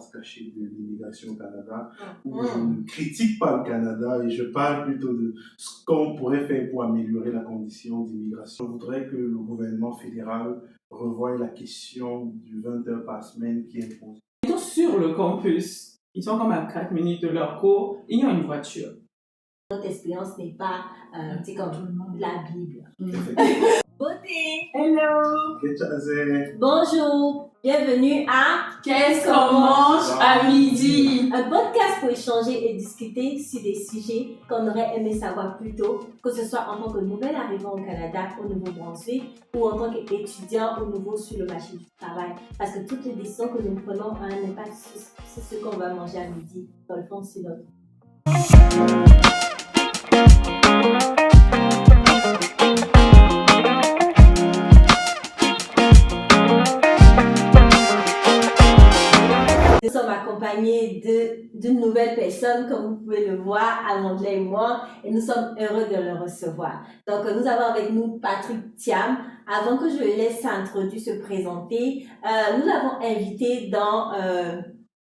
face cachée de l'immigration au Canada, où je ne critique pas le Canada et je parle plutôt de ce qu'on pourrait faire pour améliorer la condition d'immigration. Je voudrais que le gouvernement fédéral revoie la question du 20 heures par semaine qui est imposée. Ils sont sur le campus, ils sont comme à 4 minutes de leur cours, ils ont une voiture. Notre expérience n'est pas comme la Bible. Beauté! Hello! Bonjour! Bienvenue à Qu'est-ce qu'on mange à midi? Un podcast pour échanger et discuter sur des sujets qu'on aurait aimé savoir plus tôt, que ce soit en tant que nouvel arrivant au Canada, au Nouveau-Brunswick, ou en tant qu'étudiant au nouveau sur le marché du travail. Parce que toutes les décisions que nous prenons ont un impact sur ce qu'on va manger à midi, dans le fond, sur notre. Nous sommes accompagnés d'une nouvelle personne, comme vous pouvez le voir, Amandla et moi, et nous sommes heureux de le recevoir. Donc, nous avons avec nous Patrick Thiam. Avant que je le laisse s'introduire, se présenter, nous l'avons invité dans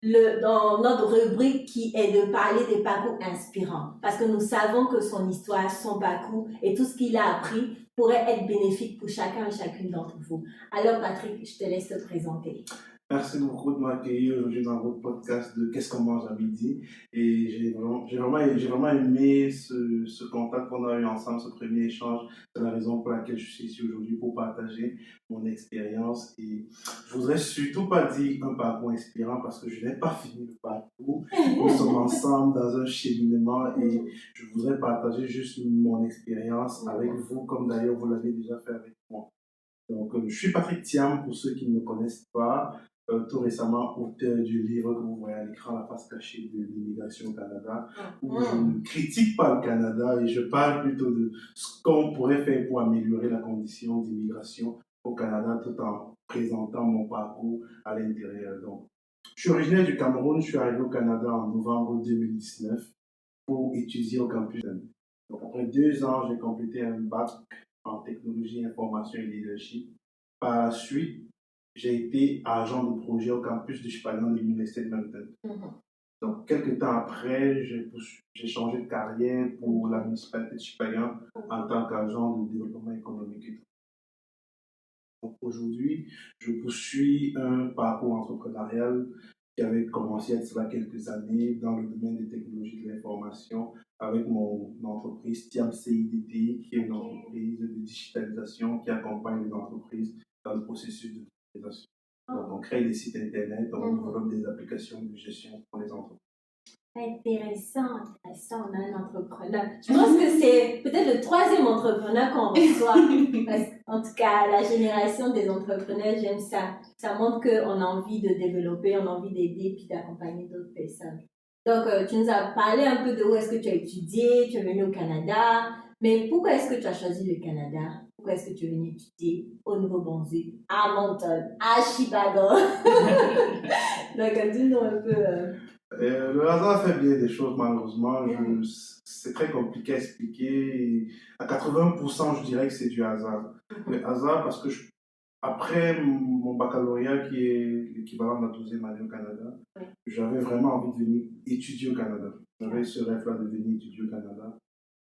notre rubrique qui est de parler des parcours inspirants. Parce que nous savons que son histoire, son parcours et tout ce qu'il a appris pourrait être bénéfique pour chacun et chacune d'entre vous. Alors, Patrick, je te laisse te présenter. Merci beaucoup de m'accueillir aujourd'hui dans votre podcast de Qu'est-ce qu'on mange à midi. Et j'ai vraiment aimé ce contact qu'on a eu ensemble, ce premier échange. C'est la raison pour laquelle je suis ici aujourd'hui pour partager mon expérience. Et je voudrais surtout pas dire un parcours inspirant parce que je n'ai pas fini le parcours. Nous sommes ensemble dans un cheminement et je voudrais partager juste mon expérience avec vous, comme d'ailleurs vous l'avez déjà fait avec moi. Donc, je suis Patrick Thiam, pour ceux qui ne me connaissent pas. Tout récemment, auteur du livre que vous voyez à l'écran, La face cachée de l'immigration au Canada, où je ne critique pas le Canada et je parle plutôt de ce qu'on pourrait faire pour améliorer la condition d'immigration au Canada tout en présentant mon parcours à l'intérieur. Donc, je suis originaire du Cameroun, je suis arrivé au Canada en novembre 2019 pour étudier au campus. Donc, après 2 ans, j'ai complété un bac en technologie, information et leadership. Par la suite, j'ai été agent de projet au campus de Chupagan de l'Université de Moncton. Donc, quelques temps après, j'ai changé de carrière pour la municipalité de Chupagan en tant qu'agent de développement économique. Donc, aujourd'hui, je poursuis un parcours entrepreneurial qui avait commencé il y a cela quelques années dans le domaine des technologies de l'information avec mon entreprise Thiam CIDT, qui est une entreprise de digitalisation qui accompagne les entreprises dans le processus de digitalisation. Donc, on crée des sites internet, on développe des applications de gestion pour les entreprises. Intéressant, on a un entrepreneur. Je pense que c'est peut-être le 3e entrepreneur qu'on reçoit. Parce qu'en tout cas, la génération des entrepreneurs, j'aime ça. Ça montre qu'on a envie de développer, on a envie d'aider puis d'accompagner d'autres personnes. Donc, tu nous as parlé un peu de où est-ce que tu as étudié, tu es venu au Canada. Mais pourquoi est-ce que tu as choisi le Canada? Pourquoi est-ce que tu es venu étudier au Nouveau-Brunswick, à Moncton, à Chicago? Donc, dis-nous un peu... Le hasard fait bien des choses, malheureusement. C'est très compliqué à expliquer. À 80%, je dirais que c'est du hasard. Le hasard, parce que après mon baccalauréat, qui est l'équivalent de la 12e année au Canada, j'avais vraiment envie de venir étudier au Canada. J'avais ce rêve-là de venir étudier au Canada.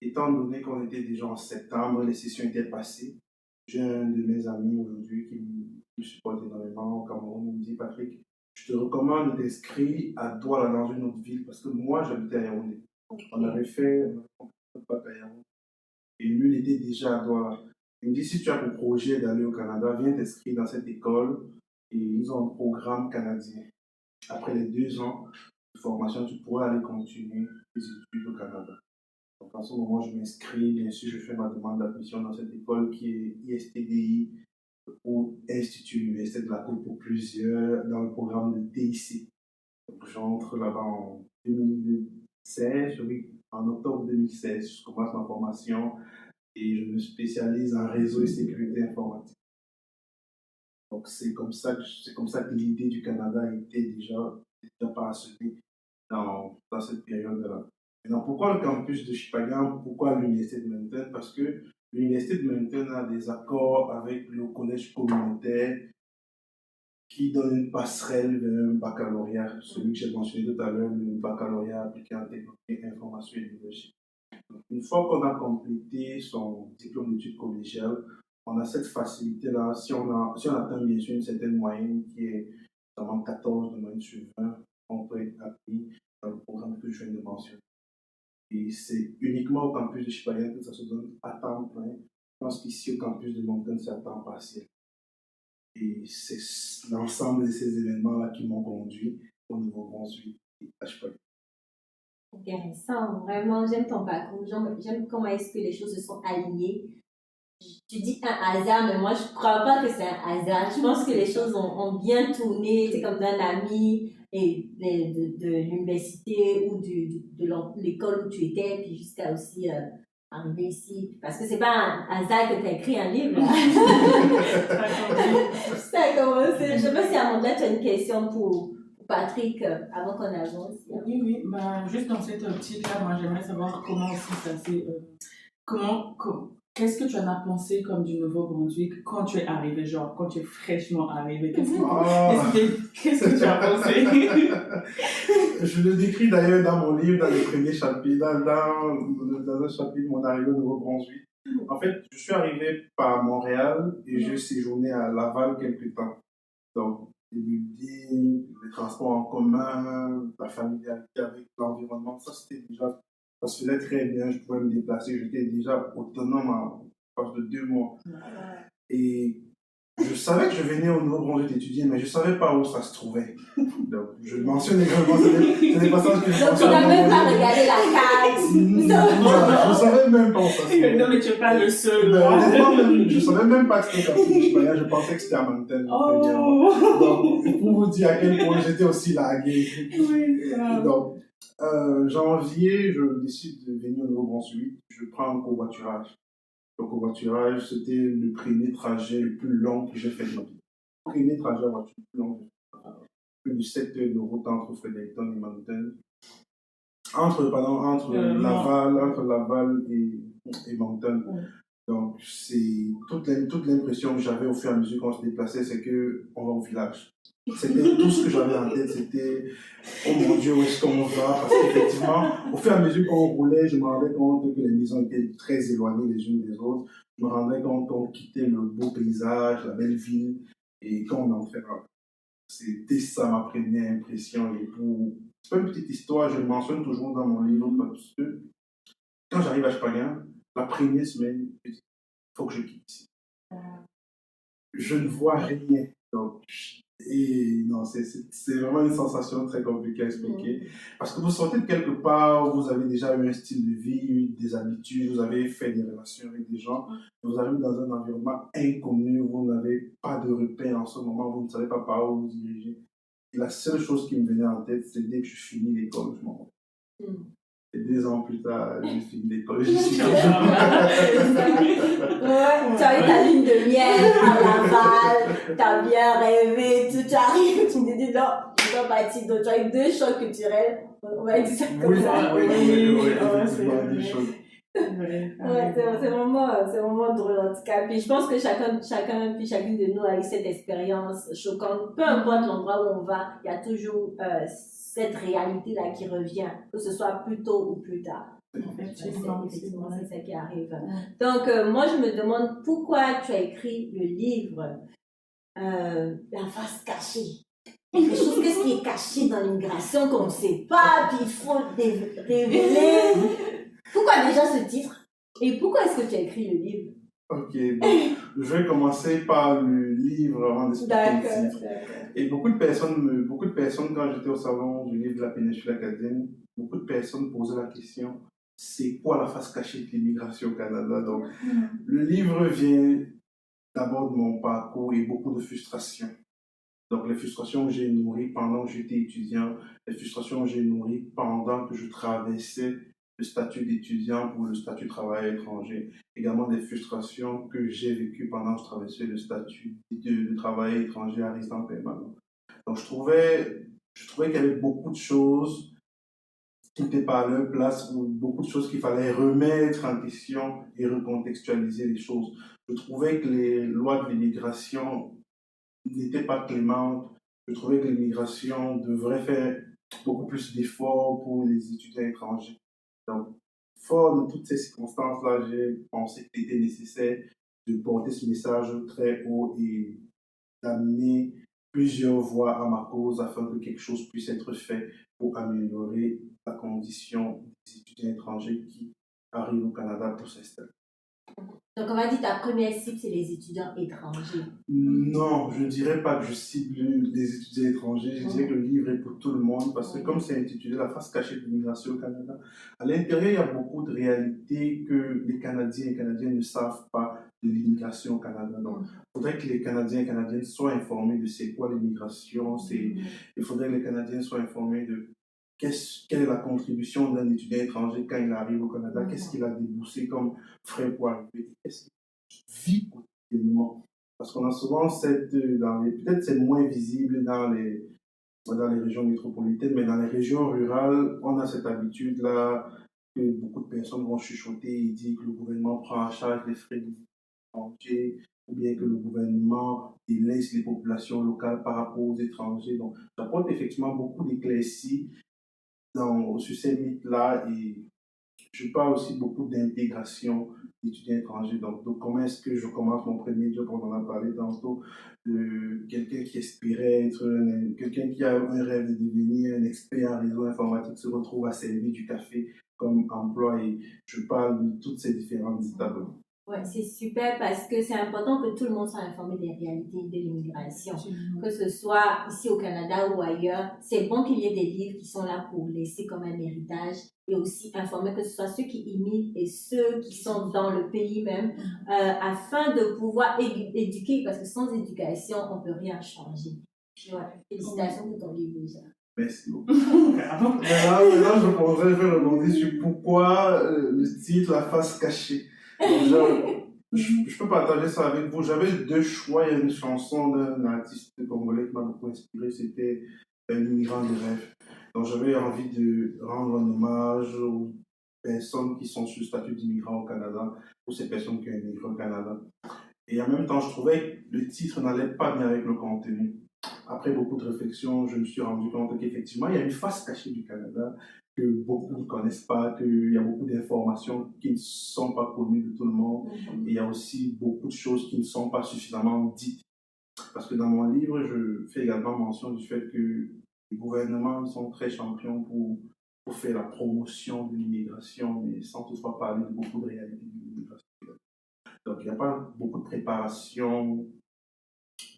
Étant donné qu'on était déjà en septembre, les sessions étaient passées, j'ai un de mes amis aujourd'hui qui me supporte énormément au Cameroun. Il me dit: Patrick, je te recommande d'inscrire à Douala dans une autre ville parce que moi j'habitais à Yaoundé. On avait fait un bac à Yaoundé et lui il était déjà à Douala. Il me dit: si tu as pour projet d'aller au Canada, viens t'inscrire dans cette école et ils ont un programme canadien. Après les 2 ans de formation, tu pourras aller continuer tes études au Canada. Donc à ce moment, je m'inscris, bien sûr, je fais ma demande d'admission dans cette école qui est ISTDI, ou Institut Universitaire de la Côte pour plusieurs, dans le programme de TIC. Donc j'entre là-bas en 2016, oui, en octobre 2016, je commence ma formation et je me spécialise en réseau et sécurité informatique. Donc c'est comme ça que l'idée du Canada était déjà parsemée dans cette période-là. Maintenant, pourquoi le campus de Chupagan? Pourquoi l'Université de Moncton? Parce que l'Université de Moncton a des accords avec le collège communautaire qui donne une passerelle vers un baccalauréat, celui que j'ai mentionné tout à l'heure, le baccalauréat appliqué en technologie, information et leadership. Une fois qu'on a complété son diplôme d'études collégiales, on a cette facilité-là, si on atteint bien sûr une certaine moyenne qui est notamment 14 de moyenne sur 20, on peut être appris dans le programme que je viens de mentionner. Et c'est uniquement au campus de Chipaya que ça se donne à temps plein. Je pense qu'ici au campus de Moncton, c'est à temps partiel. Et c'est l'ensemble de ces événements-là qui m'ont conduit au Nouveau-Brunswick et à Chipaya. Intéressant, vraiment, j'aime ton parcours, j'aime comment est-ce que les choses se sont alignées. Tu dis un hasard, mais moi je ne crois pas que c'est un hasard. Je pense que les choses ont bien tourné. C'est comme d'un ami et de l'université ou de l'école où tu étais, puis jusqu'à aussi arriver ici. Parce que c'est pas un hasard que tu as écrit un livre. Ça a commencé. Je ne sais pas si à mon moment tu as une question pour Patrick avant qu'on avance. Oui. Ben, juste dans cette optique-là, moi j'aimerais savoir comment aussi ça s'est. Qu'est-ce que tu en as pensé comme du Nouveau-Brunswick quand tu es arrivé, genre quand tu es fraîchement arrivé? Qu'est-ce que tu as pensé? Je le décris d'ailleurs dans mon livre, dans le premier chapitre, dans un chapitre de mon arrivée au Nouveau-Brunswick. En fait, je suis arrivé par Montréal et j'ai séjourné à Laval quelques temps. Donc, les buildings, les transports en commun, la familiarité avec l'environnement, ça se faisait très bien, je pouvais me déplacer, j'étais déjà autonome à partir de 2 mois. Et je savais que je venais au Nouveau-Brunswick étudier, mais je ne savais pas où ça se trouvait. Donc, je le mentionne également, c'est des passages que je mentionne. Donc, tu n'as même pas regardé la carte. Je ne savais même pas où ça se trouvait. Non, mais tu n'es pas le seul. Je ne savais même pas que c'était comme ça. Je pensais que c'était à Moncton. Donc, pour vous dire à quel point j'étais aussi largué. Donc, janvier, je décide de venir au Nouveau-Brunswick. Je prends un covoiturage. Le covoiturage, c'était le premier trajet le plus long que j'ai fait de ma vie. Le premier trajet en voiture le plus long. Plus de 7 heures de route entre Fredericton et Moncton. Entre Laval et Moncton. Donc, c'est toute l'impression que j'avais au fur et à mesure qu'on se déplaçait, c'est qu'on va au village. C'était tout ce que j'avais en tête, c'était oh mon Dieu, où est-ce qu'on va? Parce qu'effectivement, au fur et à mesure qu'on roulait, je me rendais compte que les maisons étaient très éloignées les unes des autres. Je me rendais compte qu'on quittait le beau paysage, la belle ville, et quand on entrait là. C'était ça ma première impression. Et c'est pas une petite histoire, je le mentionne toujours dans mon livre, parce que quand j'arrive à Chipaya, la première semaine, je dis, il faut que je quitte ici. Je ne vois rien. Donc, et non, c'est vraiment une sensation très compliquée à expliquer. Parce que vous sortez de quelque part où vous avez déjà eu un style de vie, des habitudes, vous avez fait des relations avec des gens, vous arrivez dans un environnement inconnu où vous n'avez pas de repères en ce moment, vous ne savez pas par où vous dirigez. Et la seule chose qui me venait en tête, c'est dès que je finis l'école, je m'en vais. Et 2 ans plus tard, j'ai fini l'école. Tu as eu ta lune de miel à Laval, tu as bien rêvé, tout arrive, tu te dis non, je dois partir. Donc tu as eu 2 chocs culturels, on va dire ça comme ça. C'est vraiment drôle en tout cas. Puis je pense que chacune de nous a eu cette expérience choquante. Peu importe l'endroit où on va, il y a toujours cette réalité-là qui revient, que ce soit plus tôt ou plus tard. Effectivement, c'est ça qui arrive. Donc, moi, je me demande pourquoi tu as écrit le livre La face cachée. Quelque chose, qu'est-ce qui est caché dans l'immigration qu'on ne sait pas, puis il faut révéler. Pourquoi déjà ce titre? Et pourquoi est-ce que tu as écrit le livre? Ok, bon, je vais commencer par le livre avant d'expliquer le titre. Et beaucoup de personnes, quand j'étais au salon du livre de la péninsule acadienne, beaucoup de personnes posaient la question, c'est quoi la face cachée de l'immigration au Canada? Donc, le livre vient d'abord de mon parcours et beaucoup de frustrations. Donc, les frustrations que j'ai nourries pendant que j'étais étudiant, les frustrations que j'ai nourries pendant que je traversais le statut d'étudiant pour le statut de travailleur étranger. Également des frustrations que j'ai vécues pendant que je traversais le statut de travailleur étranger à résident permanent. Donc, je trouvais qu'il y avait beaucoup de choses qui n'étaient pas à leur place, ou beaucoup de choses qu'il fallait remettre en question et recontextualiser les choses. Je trouvais que les lois de l'immigration n'était pas clémente. Je trouvais que l'immigration devrait faire beaucoup plus d'efforts pour les étudiants étrangers. Donc, fort de toutes ces circonstances-là, j'ai pensé qu'il était nécessaire de porter ce message très haut et d'amener plusieurs voix à ma cause afin que quelque chose puisse être fait pour améliorer la condition des étudiants étrangers qui arrivent au Canada pour s'installer. Donc, on va dire ta première cible, c'est les étudiants étrangers. Non, je ne dirais pas que je cible les étudiants étrangers. Je dirais que le livre est pour tout le monde parce que comme c'est intitulé La face cachée de l'immigration au Canada, à l'intérieur, il y a beaucoup de réalités que les Canadiens et Canadiennes ne savent pas de l'immigration au Canada. Donc, il faudrait que les Canadiens et Canadiennes soient informés de c'est quoi l'immigration. Il faudrait que les Canadiens soient informés de quelle est la contribution d'un étudiant étranger quand il arrive au Canada, qu'est-ce qu'il a déboursé comme frais pour arriver, qu'est-ce qu'il vit quotidiennement. Parce qu'on a souvent peut-être c'est moins visible dans les régions métropolitaines, mais dans les régions rurales, on a cette habitude-là que beaucoup de personnes vont chuchoter et dire que le gouvernement prend en charge les frais étrangers, ou bien que le gouvernement délaisse les populations locales par rapport aux étrangers. Donc, j'apporte effectivement beaucoup d'éclaircies sur ces mythes-là et je parle aussi beaucoup d'intégration d'étudiants étrangers. Donc, comment est-ce que je commence mon premier job? On en a parlé tantôt de quelqu'un qui espérait être quelqu'un qui a un rêve de devenir un expert en réseau informatique se retrouve à servir du café comme emploi et je parle de toutes ces différentes étapes. Ouais, c'est super parce que c'est important que tout le monde soit informé des réalités de l'immigration. Que ce soit ici au Canada ou ailleurs, c'est bon qu'il y ait des livres qui sont là pour laisser comme un héritage et aussi informer que ce soit ceux qui immigrent et ceux qui sont dans le pays même afin de pouvoir éduquer parce que sans éducation, on ne peut rien changer. Ouais, félicitations pour ton livre déjà. Merci beaucoup. Maintenant, je vais rebondir sur pourquoi le titre La face cachée. Je peux partager ça avec vous. J'avais deux choix. Il y a une chanson d'un artiste congolais qui m'a beaucoup inspiré. C'était L'immigrant de rêve. Donc j'avais envie de rendre un hommage aux personnes qui sont sur le statut d'immigrant au Canada, ou ces personnes qui ont immigré au Canada. Et en même temps, je trouvais que le titre n'allait pas bien avec le contenu. Après beaucoup de réflexion, je me suis rendu compte qu'effectivement, il y a une face cachée du Canada que beaucoup ne connaissent pas, qu'il y a beaucoup d'informations qui ne sont pas connues de tout le monde. Et il y a aussi beaucoup de choses qui ne sont pas suffisamment dites. Parce que dans mon livre, je fais également mention du fait que les gouvernements sont très champions pour faire la promotion de l'immigration, mais sans toutefois parler de beaucoup de réalités de l'immigration. Donc, il n'y a pas beaucoup de préparation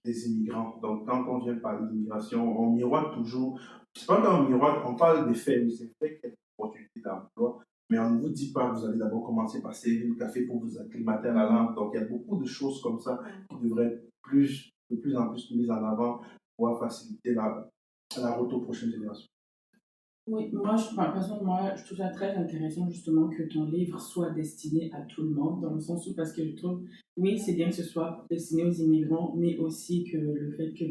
des immigrants. Donc, quand on vient parler d'immigration, on miroite toujours. C'est pas qu'on miroite, on parle des faits, oui, c'est vrai qu'il y a des opportunités d'emploi, mais on ne vous dit pas que vous allez d'abord commencer par servir le café pour vous acclimater à la langue. Donc, il y a beaucoup de choses comme ça qui devraient être de plus en plus mises en avant pour faciliter la route aux prochaines générations. Oui, personnellement, je trouve ça très intéressant justement que ton livre soit destiné à tout le monde, dans le sens où, parce que je trouve, oui, c'est bien que ce soit destiné aux immigrants, mais aussi que le fait que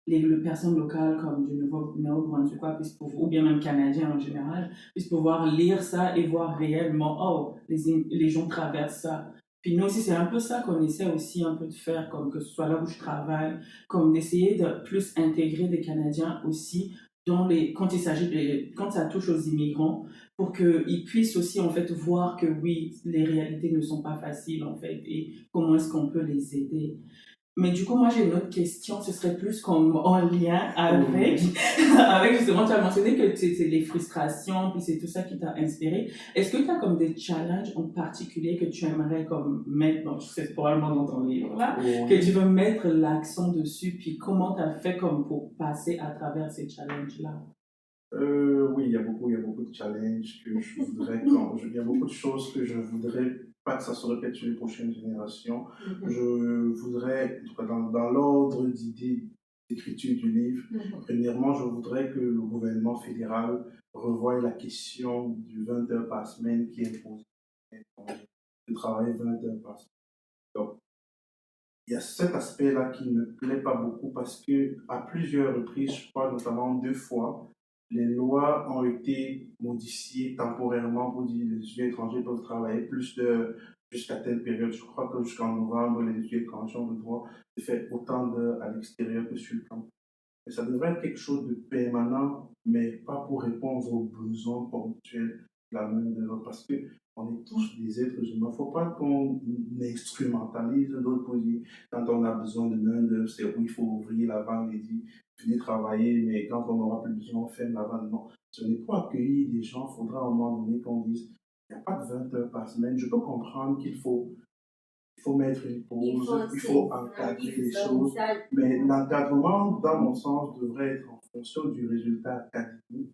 les personnes locales comme du Nouveau-Brunswick ou bien même Canadiens en général, puissent pouvoir lire ça et voir réellement, oh, les gens traversent ça. Puis nous aussi, c'est un peu ça qu'on essaie aussi un peu de faire, comme que ce soit là où je travaille, comme d'essayer de plus intégrer des Canadiens aussi quand ça touche aux immigrants, pour qu'ils puissent aussi en fait voir que oui, les réalités ne sont pas faciles en fait et comment est-ce qu'on peut les aider. Mais du coup, moi j'ai une autre question, ce serait plus comme en lien avec justement, tu as mentionné que c'est les frustrations, puis c'est tout ça qui t'a inspiré. Est-ce que tu as comme des challenges en particulier que tu aimerais comme mettre, donc c'est probablement dans ton livre là, que tu veux mettre l'accent dessus, puis comment tu as fait comme pour passer à travers ces challenges-là? Oui, il y a beaucoup de challenges que je voudrais, il y a beaucoup de choses que je voudrais pas que ça se répète sur les prochaines générations. Je voudrais, en tout cas dans l'ordre d'idées d'écriture du livre, premièrement, je voudrais que le gouvernement fédéral revoie la question du 20 heures par semaine qui est imposée de travailler 20 heures par semaine. Donc, il y a cet aspect-là qui ne me plaît pas beaucoup parce que à plusieurs reprises, je crois notamment 2 fois, les lois ont été modifiées temporairement pour dire que les étudiants étrangers peuvent travailler plus d'heures jusqu'à telle période. Je crois que jusqu'en novembre, les études étrangères ont le droit de faire autant d'heures à l'extérieur que sur le campus. Et ça devrait être quelque chose de permanent, mais pas pour répondre aux besoins ponctuels de la main-d'œuvre, parce que on est tous des êtres humains. Il ne faut pas qu'on instrumentalise d'autres produits. Quand on a besoin de main-d'œuvre, c'est où il faut ouvrir la vanne et dire venez travailler, mais quand on n'aura plus besoin, on ferme la vanne. Non, ce n'est pas accueillir des gens. Il faudra à un moment donné qu'on dise il n'y a pas de 20 heures par semaine. Je peux comprendre qu'il faut mettre une pause, il faut encadrer les choses, mais l'encadrement, dans mon sens, devrait être en fonction du résultat académique,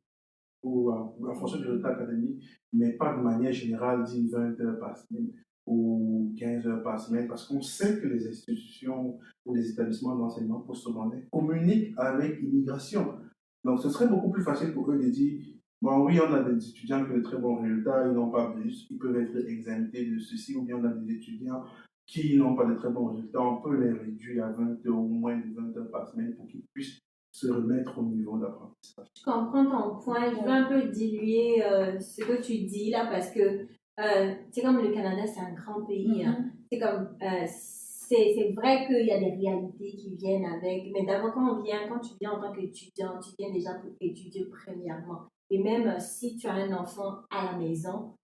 ou en fonction du résultat académique, mais pas de manière générale, dire 20 heures par semaine ou 15 heures par semaine, parce qu'on sait que les institutions ou les établissements d'enseignement postsecondaire communiquent avec l'immigration. Donc ce serait beaucoup plus facile pour eux de dire, bon oui, on a des étudiants qui ont de très bons résultats, ils n'ont pas plus, ils peuvent être exemptés de ceci, ou bien on a des étudiants qui n'ont pas de très bons résultats, on peut les réduire à 20 heures ou moins de 20 heures par semaine pour qu'ils puissent se remettre au niveau d'apprentissage. Je comprends ton point. Je veux un peu diluer ce que tu dis là parce que c'est comme le Canada, c'est un grand pays. Hein. C'est comme c'est vrai qu'il y a des réalités qui viennent avec, mais d'abord quand tu viens en tant qu'étudiant, tu viens déjà pour étudier premièrement. Et même si tu as un enfant à la maison,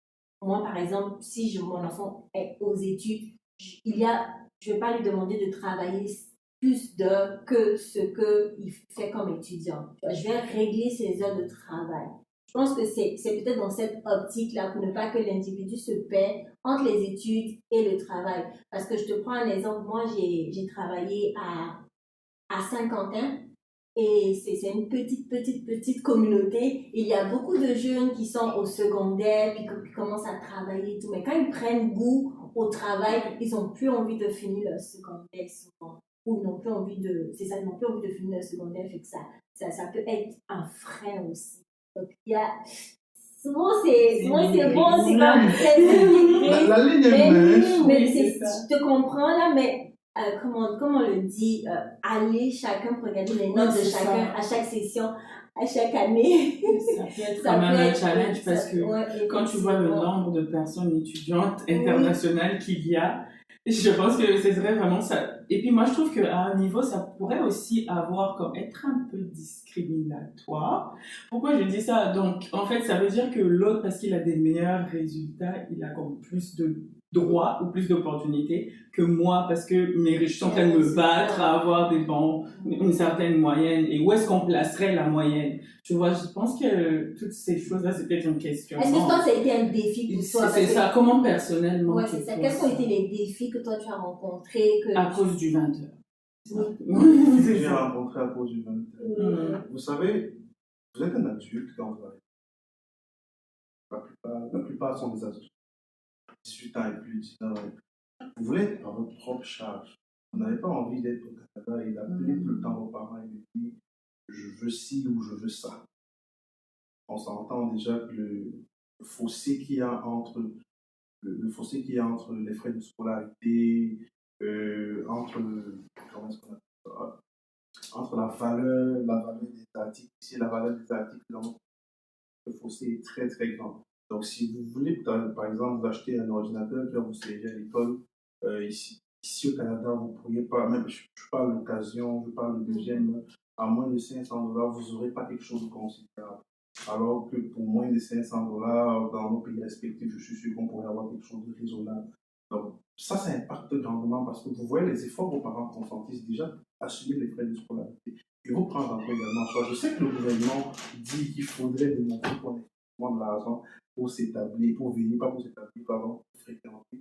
moi par exemple, si mon enfant est aux études, je ne vais pas lui demander de travailler plus d'heures que ce qu'il fait comme étudiant. Je vais régler ses heures de travail. Je pense que c'est peut-être dans cette optique-là pour ne pas que l'individu se perd entre les études et le travail. Parce que je te prends un exemple, moi j'ai travaillé à Saint-Quentin et c'est une petite communauté. Il y a beaucoup de jeunes qui sont au secondaire puis qui commencent à travailler et tout. Mais quand ils prennent goût au travail, ils n'ont plus envie de finir leur secondaire souvent. Ou ils n'ont plus envie de finir leur secondaire. Fait que ça peut être un frein aussi. Donc il y a souvent c'est bon, c'est comme la ligne est mince. Mais je te comprends là, mais comment on le dit, aller chacun pour regarder les notes de chacun à chaque session, à chaque année. Ça peut être quand même un challenge parce que quand tu vois le nombre de personnes étudiantes internationales qu'il y a, je pense que ce serait vraiment ça. Et puis moi, je trouve qu'à un niveau, ça pourrait aussi être un peu discriminatoire. Pourquoi je dis ça? Donc, en fait, ça veut dire que l'autre, parce qu'il a des meilleurs résultats, il a comme plus de droits ou plus d'opportunités que moi, parce que je suis en train de me battre à avoir une certaine moyenne. Et où est-ce qu'on placerait la moyenne? Tu vois, je pense que toutes ces choses-là, c'est peut-être une question. Est-ce que toi, ça a été un défi pour toi? C'est ça, comment personnellement? Ouais, c'est ça. Quels ont été les défis que toi, tu as rencontrés? À cause du 20 heures. Oui. J'ai rencontré à cause du 20 heures. Vous savez, vous êtes un adulte quand vous arrivez. La plupart sont des adultes. 18 ans et plus, 19 ans et plus. Vous voulez être à votre propre charge. Vous n'avez pas envie d'être au Canada et d'appeler tout le temps vos parents et de dire je veux ci ou je veux ça. On s'entend déjà que le fossé qu'il y a entre les frais de scolarité, entre la valeur des articles, ici la valeur des articles, donc le fossé est très très grand. Donc si vous voulez par exemple vous acheter un ordinateur qui va vous servir à l'école, ici au Canada, vous ne pourriez pas, même je parle d'occasion, je parle de deuxième, à moins de 500 $, vous n'aurez pas quelque chose de considérable. Alors que pour moins de 500 $, dans nos pays respectifs, je suis sûr qu'on pourrait avoir quelque chose de raisonnable. Donc, ça impacte grandement parce que vous voyez les efforts que vos parents consentissent déjà à assumer les frais de scolarité. Et vous prendre en compte également ça. Je sais que le gouvernement dit qu'il faudrait démontrer qu'on a de l'argent pour s'établir, pour venir, pas pour s'établir, pardon, pour fréquenter.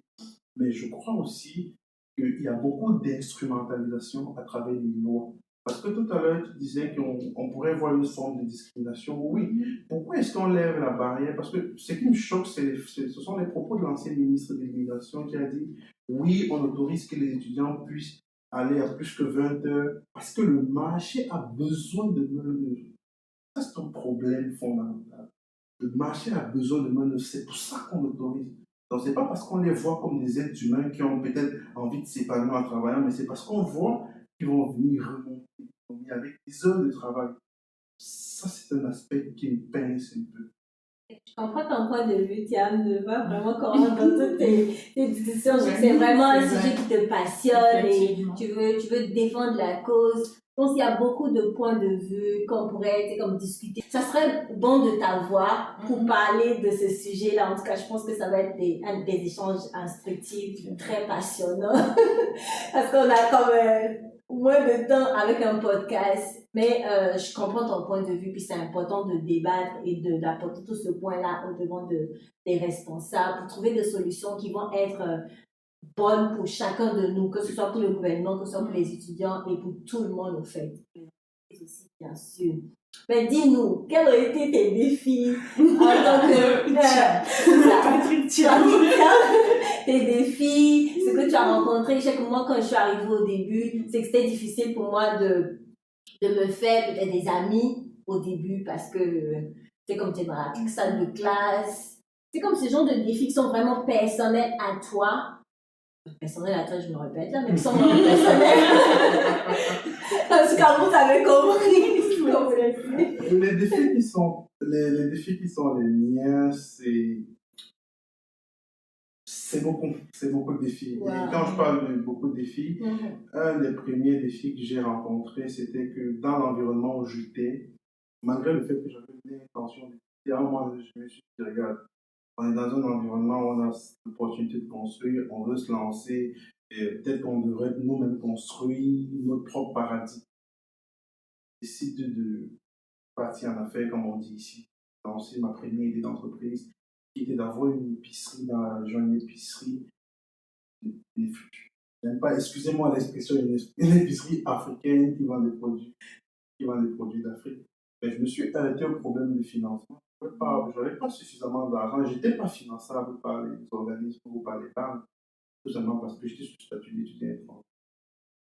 Mais je crois aussi qu'il y a beaucoup d'instrumentalisation à travers les lois. Parce que tout à l'heure, tu disais qu'on pourrait voir une forme de discrimination. Oui, pourquoi est-ce qu'on lève la barrière? Parce que ce qui me choque, ce sont les propos de l'ancien ministre de l'Immigration qui a dit oui, on autorise que les étudiants puissent aller à plus que 20 heures parce que le marché a besoin de main-d'œuvre. Ça, c'est un problème fondamental. Le marché a besoin de main-d'œuvre. C'est pour ça qu'on autorise. Donc, ce n'est pas parce qu'on les voit comme des êtres humains qui ont peut-être envie de s'épanouir en travaillant, mais c'est parce qu'on voit qu'ils vont venir remonter avec des heures de travail. Ça, c'est un aspect qui me pince un peu. Je comprends ton point de vue, Tiam, ne pas vraiment comment dans toutes tes discussions. C'est vraiment un sujet qui te passionne et tu veux défendre la cause. Je pense qu'il y a beaucoup de points de vue qu'on pourrait comme discuter. Ça serait bon de t'avoir pour parler de ce sujet-là. En tout cas, je pense que ça va être des échanges instructifs, très passionnants. Parce qu'on a comme moins de temps avec un podcast. Mais je comprends ton point de vue, puis c'est important de débattre et d'apporter tout ce point-là au devant des responsables pour trouver des solutions qui vont être bonnes pour chacun de nous, que ce soit pour le gouvernement, que ce soit pour les étudiants et pour tout le monde, en fait. Et aussi, bien sûr. Mais dis-nous, quels ont été tes défis en tant que Patrick Thiam. tes défis, ce que tu as rencontré. Je sais que moi, quand je suis arrivée au début, c'est que c'était difficile pour moi de me faire peut-être des amis au début parce que c'est comme tu es dans la salle de classe. C'est comme ce genre de défis qui sont vraiment personnels à toi. Personnels à toi, je me répète là, mais qui sont vraiment personnels. Parce que vous avez compris. Les défis qui sont les miens, c'est beaucoup de défis. Wow. Et quand je parle de beaucoup de défis, un des premiers défis que j'ai rencontrés, c'était que dans l'environnement où j'étais, malgré le fait que j'avais l'intention d'étudier, à un moment, je me suis dit, regarde, on est dans un environnement où on a l'opportunité de construire, on veut se lancer, et peut-être qu'on devrait nous-mêmes construire notre propre paradis. Je décide de partir en affaires, comme on dit ici, lancer ma première idée d'entreprise, qui était d'avoir une épicerie dans la région, une épicerie, j'aime pas, excusez-moi l'expression, une épicerie africaine qui vend des produits d'Afrique. Mais je me suis arrêté au problème de financement. Je n'avais pas suffisamment d'argent, je n'étais pas finançable par les organismes ou par les banques, tout simplement parce que j'étais sous statut d'étudiant étranger.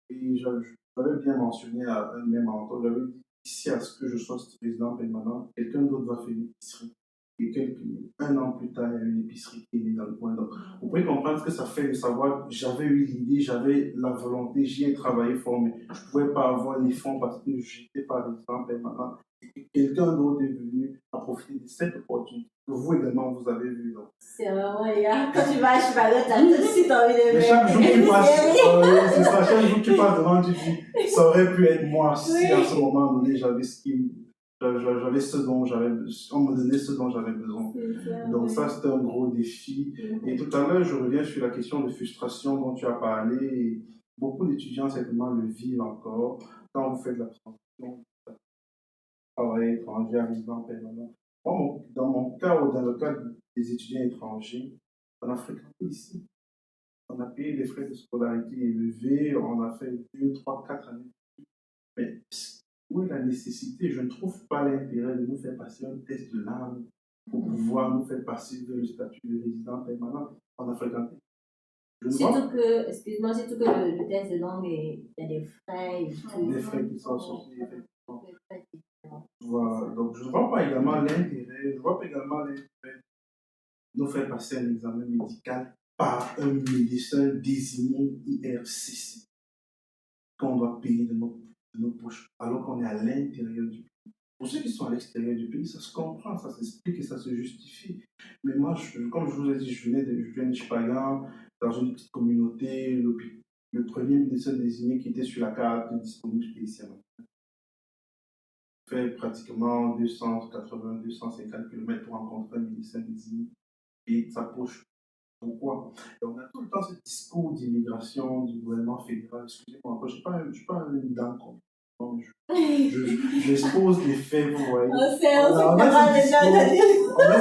Et j'avais bien mentionné à un de mes mentors, j'avais dit, ici à ce que je sois résident permanent, quelqu'un d'autre va faire une épicerie. Et un an plus tard, il y a une épicerie qui est née dans le coin. Donc, vous pouvez comprendre ce que ça fait de savoir, j'avais eu l'idée, j'avais la volonté, j'y ai travaillé fort, mais je ne pouvais pas avoir les fonds parce que je n'étais pas résident permanent. Et quelqu'un d'autre est venu à profiter de cette opportunité que vous également vous avez vu. Donc. C'est vraiment, regarde, quand tu vas à Chicago, t'as tout de suite envie de mais chaque jour que tu passes, c'est ça, chaque jour que tu passes devant, tu dis, ça aurait pu être moi si à ce moment donné j'avais ce dont on me donnait ce dont j'avais besoin. Donc ça, c'était un gros défi. Et tout à l'heure, je reviens sur la question de frustration dont tu as parlé. Et beaucoup d'étudiants, certainement, le vivent encore quand vous faites de la transition, travail étranger, résident permanent. Moi, dans mon cas ou dans le cas des étudiants étrangers, on a fréquenté ici. On a payé des frais de scolarité élevés, on a fait 2, 3, 4 années. Mais où est la nécessité? Je ne trouve pas l'intérêt de nous faire passer un test de langue pour pouvoir nous faire passer vers le statut de résident permanent. On a fréquenté. Surtout que, excuse-moi, surtout que le test de langue, il y a des frais. Des frais qui sont associés, effectivement. Voilà. Donc, je ne vois pas également l'intérêt de nous faire passer un examen médical par un médecin désigné IRCC qu'on doit payer de nos poches, alors qu'on est à l'intérieur du pays. Pour ceux qui sont à l'extérieur du pays, ça se comprend, ça s'explique et ça se justifie. Mais moi, comme je vous ai dit, je viens de Chipagan, dans une petite communauté, le premier médecin désigné qui était sur la carte disponible, c'était ici à Montréal. Fait pratiquement 280-250 km pour rencontrer un médecin désigné et sa poche. Pourquoi? Et on a tout le temps ce discours d'immigration du gouvernement fédéral. Excusez-moi, je ne suis pas une dame comme j'expose les faits, vous voyez. On a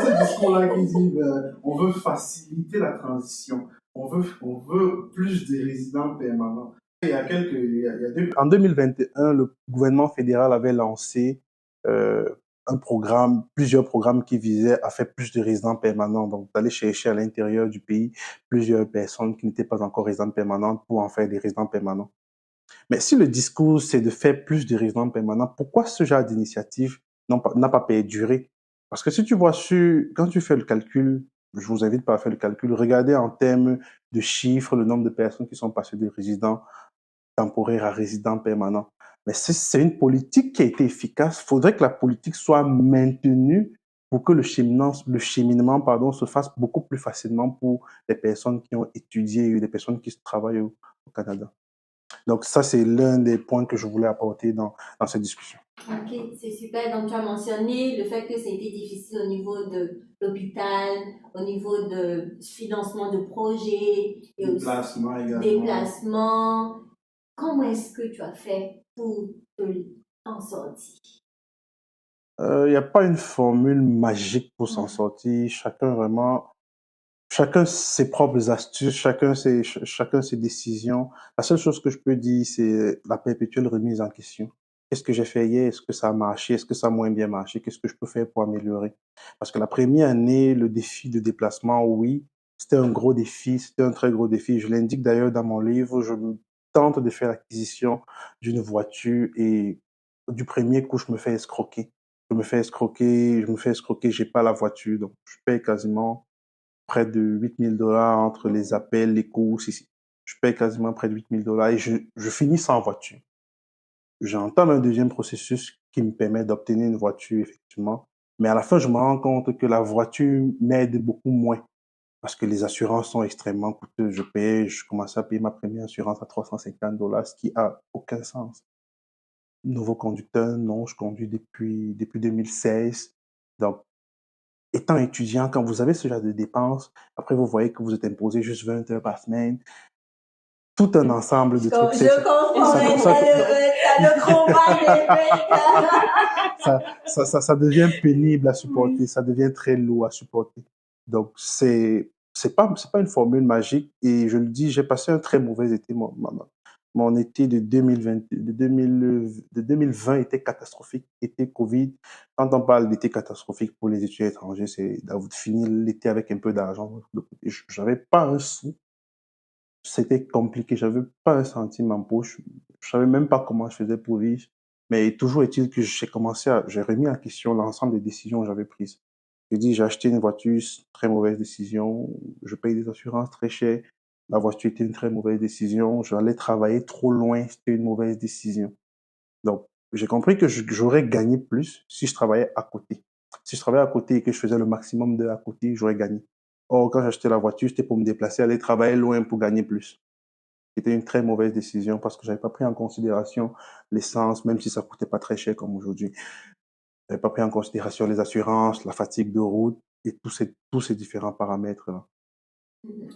ce discours-là qui dit on veut faciliter la transition. On veut plus de résidents permanents. En 2021, le gouvernement fédéral avait lancé plusieurs programmes qui visaient à faire plus de résidents permanents, donc d'aller chercher à l'intérieur du pays plusieurs personnes qui n'étaient pas encore résidentes permanentes pour en faire des résidents permanents. Mais si le discours c'est de faire plus de résidents permanents, pourquoi ce genre d'initiative n'a pas perduré? Parce que si tu vois quand tu fais le calcul, je vous invite pas à faire le calcul, regardez en termes de chiffres le nombre de personnes qui sont passées de résidents temporaires à résidents permanents. Mais si c'est une politique qui a été efficace, il faudrait que la politique soit maintenue pour que le cheminement pardon, se fasse beaucoup plus facilement pour les personnes qui ont étudié et les personnes qui travaillent au Canada. Donc ça, c'est l'un des points que je voulais apporter dans cette discussion. Ok, c'est super. Donc, tu as mentionné le fait que c'était difficile au niveau de l'hôpital, au niveau de financement de projets et aussi Déplacement également. déplacement. Comment est-ce que tu as fait pour t'en sortir? Il n'y a pas une formule magique pour s'en sortir. Chacun ses propres astuces, chacun ses décisions. La seule chose que je peux dire, c'est la perpétuelle remise en question. Qu'est-ce que j'ai fait hier? Est-ce que ça a marché? Est-ce que ça a moins bien marché? Qu'est-ce que je peux faire pour améliorer? Parce que la première année, le défi de déplacement, oui, c'était un gros défi, c'était un très gros défi. Je l'indique d'ailleurs dans mon livre, je tente de faire l'acquisition d'une voiture et du premier coup, je me fais escroquer. J'ai pas la voiture, donc je paye quasiment près de 8 000 $ entre les appels, les courses ici. Je paye quasiment près de 8 000 $ et je finis sans voiture. J'entame un deuxième processus qui me permet d'obtenir une voiture, effectivement. Mais à la fin, je me rends compte que la voiture m'aide beaucoup moins parce que les assurances sont extrêmement coûteuses. Je commençais à payer ma première assurance à 350 $, ce qui a aucun sens. Nouveau conducteur, non, je conduis depuis 2016. Donc, étant étudiant, quand vous avez ce genre de dépenses, après vous voyez que vous êtes imposé juste 20 heures par semaine, tout un ensemble de trucs. Je comprends, t'as le combat ça devient pénible à supporter, ça devient très lourd à supporter. Donc, c'est pas une formule magique et je le dis, j'ai passé un très mauvais été. Mon été de 2020 était catastrophique, été Covid. Quand on parle d'été catastrophique pour les étudiants étrangers, c'est d'avoir fini l'été avec un peu d'argent. J'avais pas un sou. C'était compliqué. J'avais pas un centime en poche. Je savais même pas comment je faisais pour vivre. Mais toujours est-il que j'ai remis en question l'ensemble des décisions que j'avais prises. J'ai dit, j'ai acheté une voiture, très mauvaise décision. Je paye des assurances très chères. La voiture était une très mauvaise décision. J'allais travailler trop loin, c'était une mauvaise décision. Donc, j'ai compris que j'aurais gagné plus si je travaillais à côté. Si je travaillais à côté et que je faisais le maximum d'heures à côté, j'aurais gagné. Or, quand j'ai acheté la voiture, c'était pour me déplacer, aller travailler loin pour gagner plus. C'était une très mauvaise décision parce que j'avais pas pris en considération l'essence, même si ça coûtait pas très cher comme aujourd'hui. J'avais pas pris en considération les assurances, la fatigue de route et tous ces différents paramètres-là.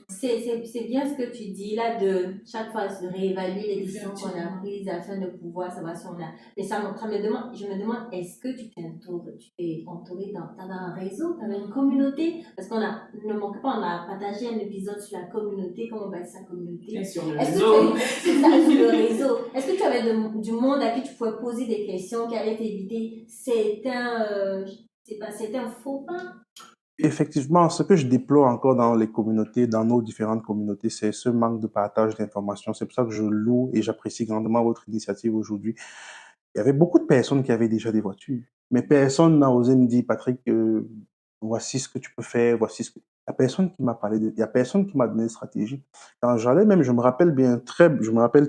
C'est bien ce que tu dis là, de chaque fois se réévaluer les décisions qu'on a prises afin de pouvoir savoir si on a. Mais je me demande, est-ce que tu t'es entouré dans un réseau, dans une communauté? Parce ne manque pas, on a partagé un épisode sur la communauté, comment on bâtit sa communauté. Et sur le Est-ce réseau. c'est ça, sur le réseau. Est-ce que tu avais du monde à qui tu pouvais poser des questions qui allaient t'éviter certains faux pas? Effectivement, ce que je déplore encore dans les communautés, dans nos différentes communautés, c'est ce manque de partage d'informations. C'est pour ça que je loue et j'apprécie grandement votre initiative aujourd'hui. Il y avait beaucoup de personnes qui avaient déjà des voitures, mais personne n'a osé me dire, Patrick, voici ce que tu peux faire, voici ce que... Il y a personne qui m'a parlé il y a personne qui m'a donné de stratégie. Quand j'allais même, je me rappelle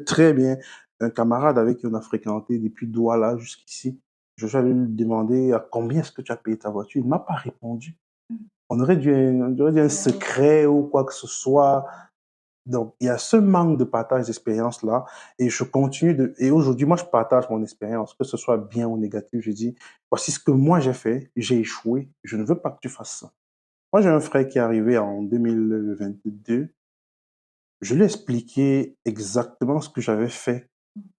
très bien un camarade avec qui on a fréquenté depuis Douala jusqu'ici. Je suis allé lui demander à combien est-ce que tu as payé ta voiture. Il m'a pas répondu. On aurait dit un secret ou quoi que ce soit. Donc, il y a ce manque de partage d'expérience-là et et aujourd'hui, moi, je partage mon expérience, que ce soit bien ou négatif. Je dis, voici ce que moi j'ai fait, j'ai échoué, je ne veux pas que tu fasses ça. Moi, j'ai un frère qui est arrivé en 2022. Je lui ai expliqué exactement ce que j'avais fait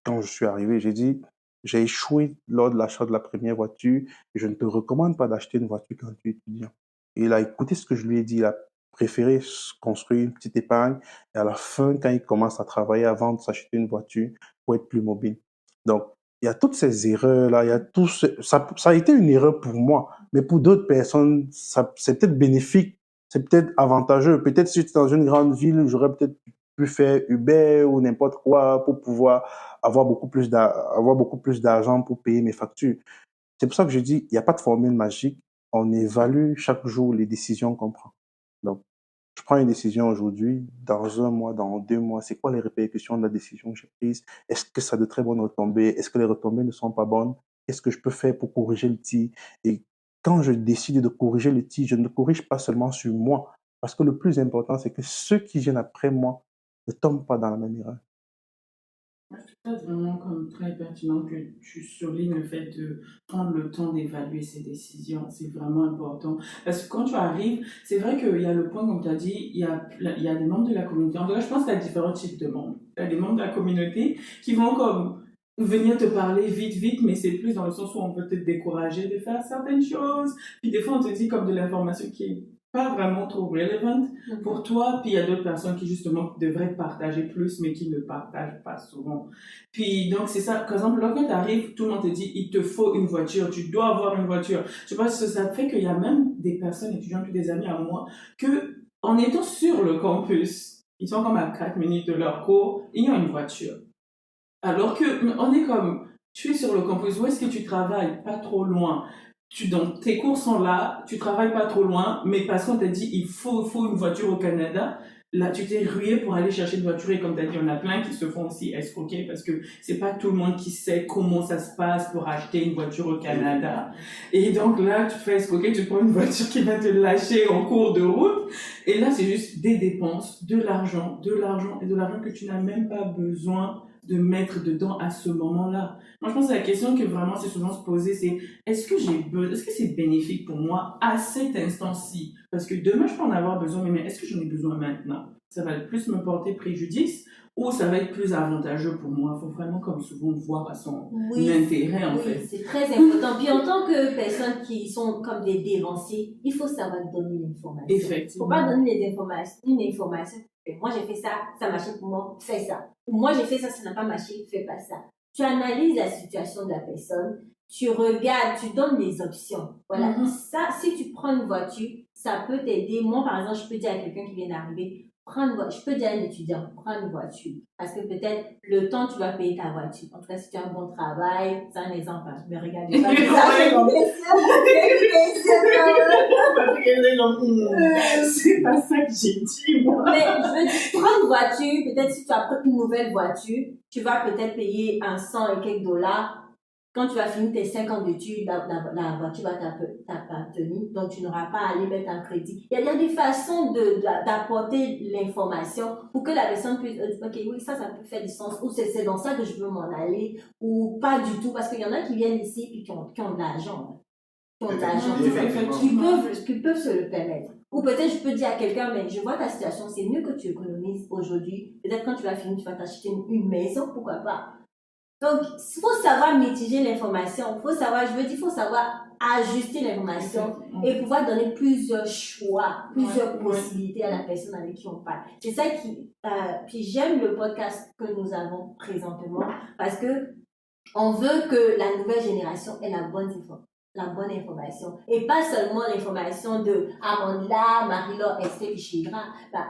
quand je suis arrivé. J'ai dit, j'ai échoué lors de l'achat de la première voiture et je ne te recommande pas d'acheter une voiture quand tu es étudiant. Et il a écouté ce que je lui ai dit. Il a préféré construire une petite épargne et à la fin, quand il commence à travailler avant de s'acheter une voiture pour être plus mobile. Donc, il y a toutes ces erreurs-là, il y a ça a été une erreur pour moi, mais pour d'autres personnes, c'est peut-être bénéfique, c'est peut-être avantageux. Peut-être si j'étais dans une grande ville, j'aurais peut-être pu faire Uber ou n'importe quoi pour pouvoir avoir beaucoup plus d'argent pour payer mes factures. C'est pour ça que je dis, il n'y a pas de formule magique. On évalue chaque jour les décisions qu'on prend. Donc, je prends une décision aujourd'hui, dans un mois, dans 2 mois, c'est quoi les répercussions de la décision que j'ai prise? Est-ce que ça a de très bonnes retombées? Est-ce que les retombées ne sont pas bonnes? Qu'est-ce que je peux faire pour corriger le tir? Et quand je décide de corriger le tir, je ne corrige pas seulement sur moi. Parce que le plus important, c'est que ceux qui viennent après moi ne tombent pas dans la même erreur. Moi, je trouve ça vraiment comme très pertinent que tu soulignes le fait de prendre le temps d'évaluer ses décisions. C'est vraiment important. Parce que quand tu arrives, c'est vrai qu'il y a le point, comme tu as dit, il y a des membres de la communauté. En tout cas, je pense qu'il y a différents types de membres. Il y a des membres de la communauté qui vont comme venir te parler vite, vite, mais c'est plus dans le sens où on peut te décourager de faire certaines choses. Puis des fois, on te dit comme de l'information qui est pas vraiment trop relevant pour toi, puis il y a d'autres personnes qui justement devraient partager plus, mais qui ne partagent pas souvent. Puis donc c'est ça, par exemple, lorsque tu arrives, tout le monde te dit, il te faut une voiture, tu dois avoir une voiture. Je pense que ça fait qu'il y a même des personnes étudiantes, puis des amis à moi, que en étant sur le campus, ils sont comme à 4 minutes de leur cours, ils ont une voiture. Alors que on est comme, tu es sur le campus, où est-ce que tu travailles? Pas trop loin. Donc, tes cours sont là, tu travailles pas trop loin, mais parce qu'on t'a dit il faut une voiture au Canada, là tu t'es rué pour aller chercher une voiture et comme t'as dit, il y en a plein qui se font aussi escroquer parce que c'est pas tout le monde qui sait comment ça se passe pour acheter une voiture au Canada. Et donc là, tu te fais escroquer, tu prends une voiture qui va te lâcher en cours de route. Et là, c'est juste des dépenses, de l'argent et de l'argent que tu n'as même pas besoin de mettre dedans à ce moment-là. Moi, je pense que la question que vraiment c'est souvent se poser, c'est est-ce que c'est bénéfique pour moi à cet instant-ci? Parce que demain, je peux en avoir besoin, mais est-ce que j'en ai besoin maintenant? Ça va plus me porter préjudice ou ça va être plus avantageux pour moi? Il faut vraiment, comme souvent, voir à son intérêt, en fait. Oui, c'est très important. Puis en tant que personnes qui sont comme des dévanciers, il faut savoir donner l'information. Effectivement. Il ne faut pas donner une information. Moi, j'ai fait ça, ça marche pour moi, fais ça. Ou moi, j'ai fait ça, ça n'a pas marché, fais pas ça. Tu analyses la situation de la personne, tu regardes, tu donnes des options. Voilà. Ça, si tu prends une voiture, ça peut t'aider. Moi, par exemple, je peux dire à quelqu'un qui vient d'arriver, je peux dire à un étudiant, prends une voiture. Parce que peut-être le temps, tu vas payer ta voiture. En tout cas, si tu as un bon travail, c'est un exemple. Mais regardez pas c'est pas ça que j'ai dit, moi. Mais je veux dire, prends une voiture. Peut-être si tu as pris une nouvelle voiture, tu vas peut-être payer un 100 et quelques dollars. Quand tu vas finir tes 5 ans d'études, la voiture va t'appartenir, donc tu n'auras pas à aller mettre un crédit. Il y a des façons d'apporter l'information pour que la personne puisse dire, ok, oui, ça peut faire du sens, ou c'est dans ça que je veux m'en aller, ou pas du tout, parce qu'il y en a qui viennent ici et qui ont de l'argent. Qui peuvent se le permettre. Ou peut-être je peux dire à quelqu'un, mais je vois ta situation, c'est mieux que tu économises aujourd'hui. Peut-être quand tu vas finir, tu vas t'acheter une maison, pourquoi pas. Donc, il faut savoir mitiger l'information, il faut savoir ajuster l'information et pouvoir donner plusieurs choix, plusieurs possibilités à la personne avec qui on parle. C'est ça puis j'aime le podcast que nous avons présentement parce que on veut que la nouvelle génération ait la bonne information. Et pas seulement l'information de Amanda, Marie-Laure, Estelle et Chidra,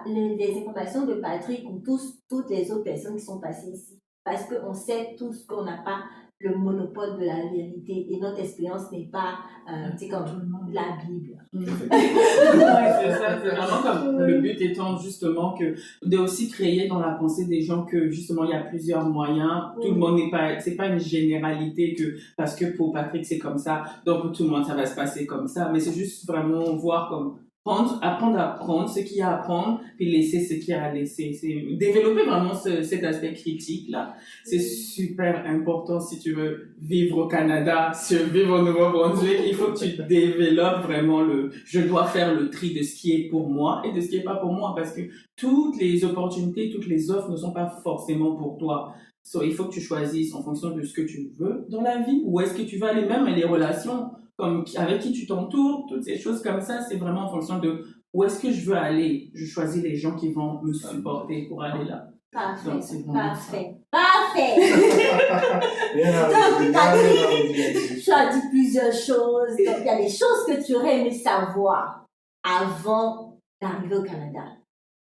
les informations de Patrick ou toutes les autres personnes qui sont passées ici. Parce qu'on sait tous qu'on n'a pas le monopole de la vérité et notre expérience n'est pas comme la Bible. C'est ça, c'est vraiment comme le but étant justement de aussi créer dans la pensée des gens que justement il y a plusieurs moyens. Tout le monde c'est pas une généralité que parce que pour Patrick c'est comme ça, donc pour tout le monde ça va se passer comme ça, mais c'est juste vraiment voir comme apprendre à apprendre ce qu'il y a à apprendre, puis laisser ce qu'il y a à laisser. C'est développer vraiment cet aspect critique-là. C'est super important si tu veux vivre au Canada, si tu veux vivre au Nouveau-Brunswick. Il faut que tu développes vraiment je dois faire le tri de ce qui est pour moi et de ce qui est pas pour moi, parce que toutes les opportunités, toutes les offres ne sont pas forcément pour toi. Il faut que tu choisisses en fonction de ce que tu veux dans la vie, où est-ce que tu vas aller, même les relations, comme avec qui tu t'entoures, toutes ces choses comme ça, c'est vraiment en fonction de où est-ce que je veux aller. Je choisis les gens qui vont me supporter pour aller là. Parfait. Donc, c'est Parfait. Donc, Patrick, tu as dit plusieurs choses. Donc, il y a des choses que tu aurais aimé savoir avant d'arriver au Canada.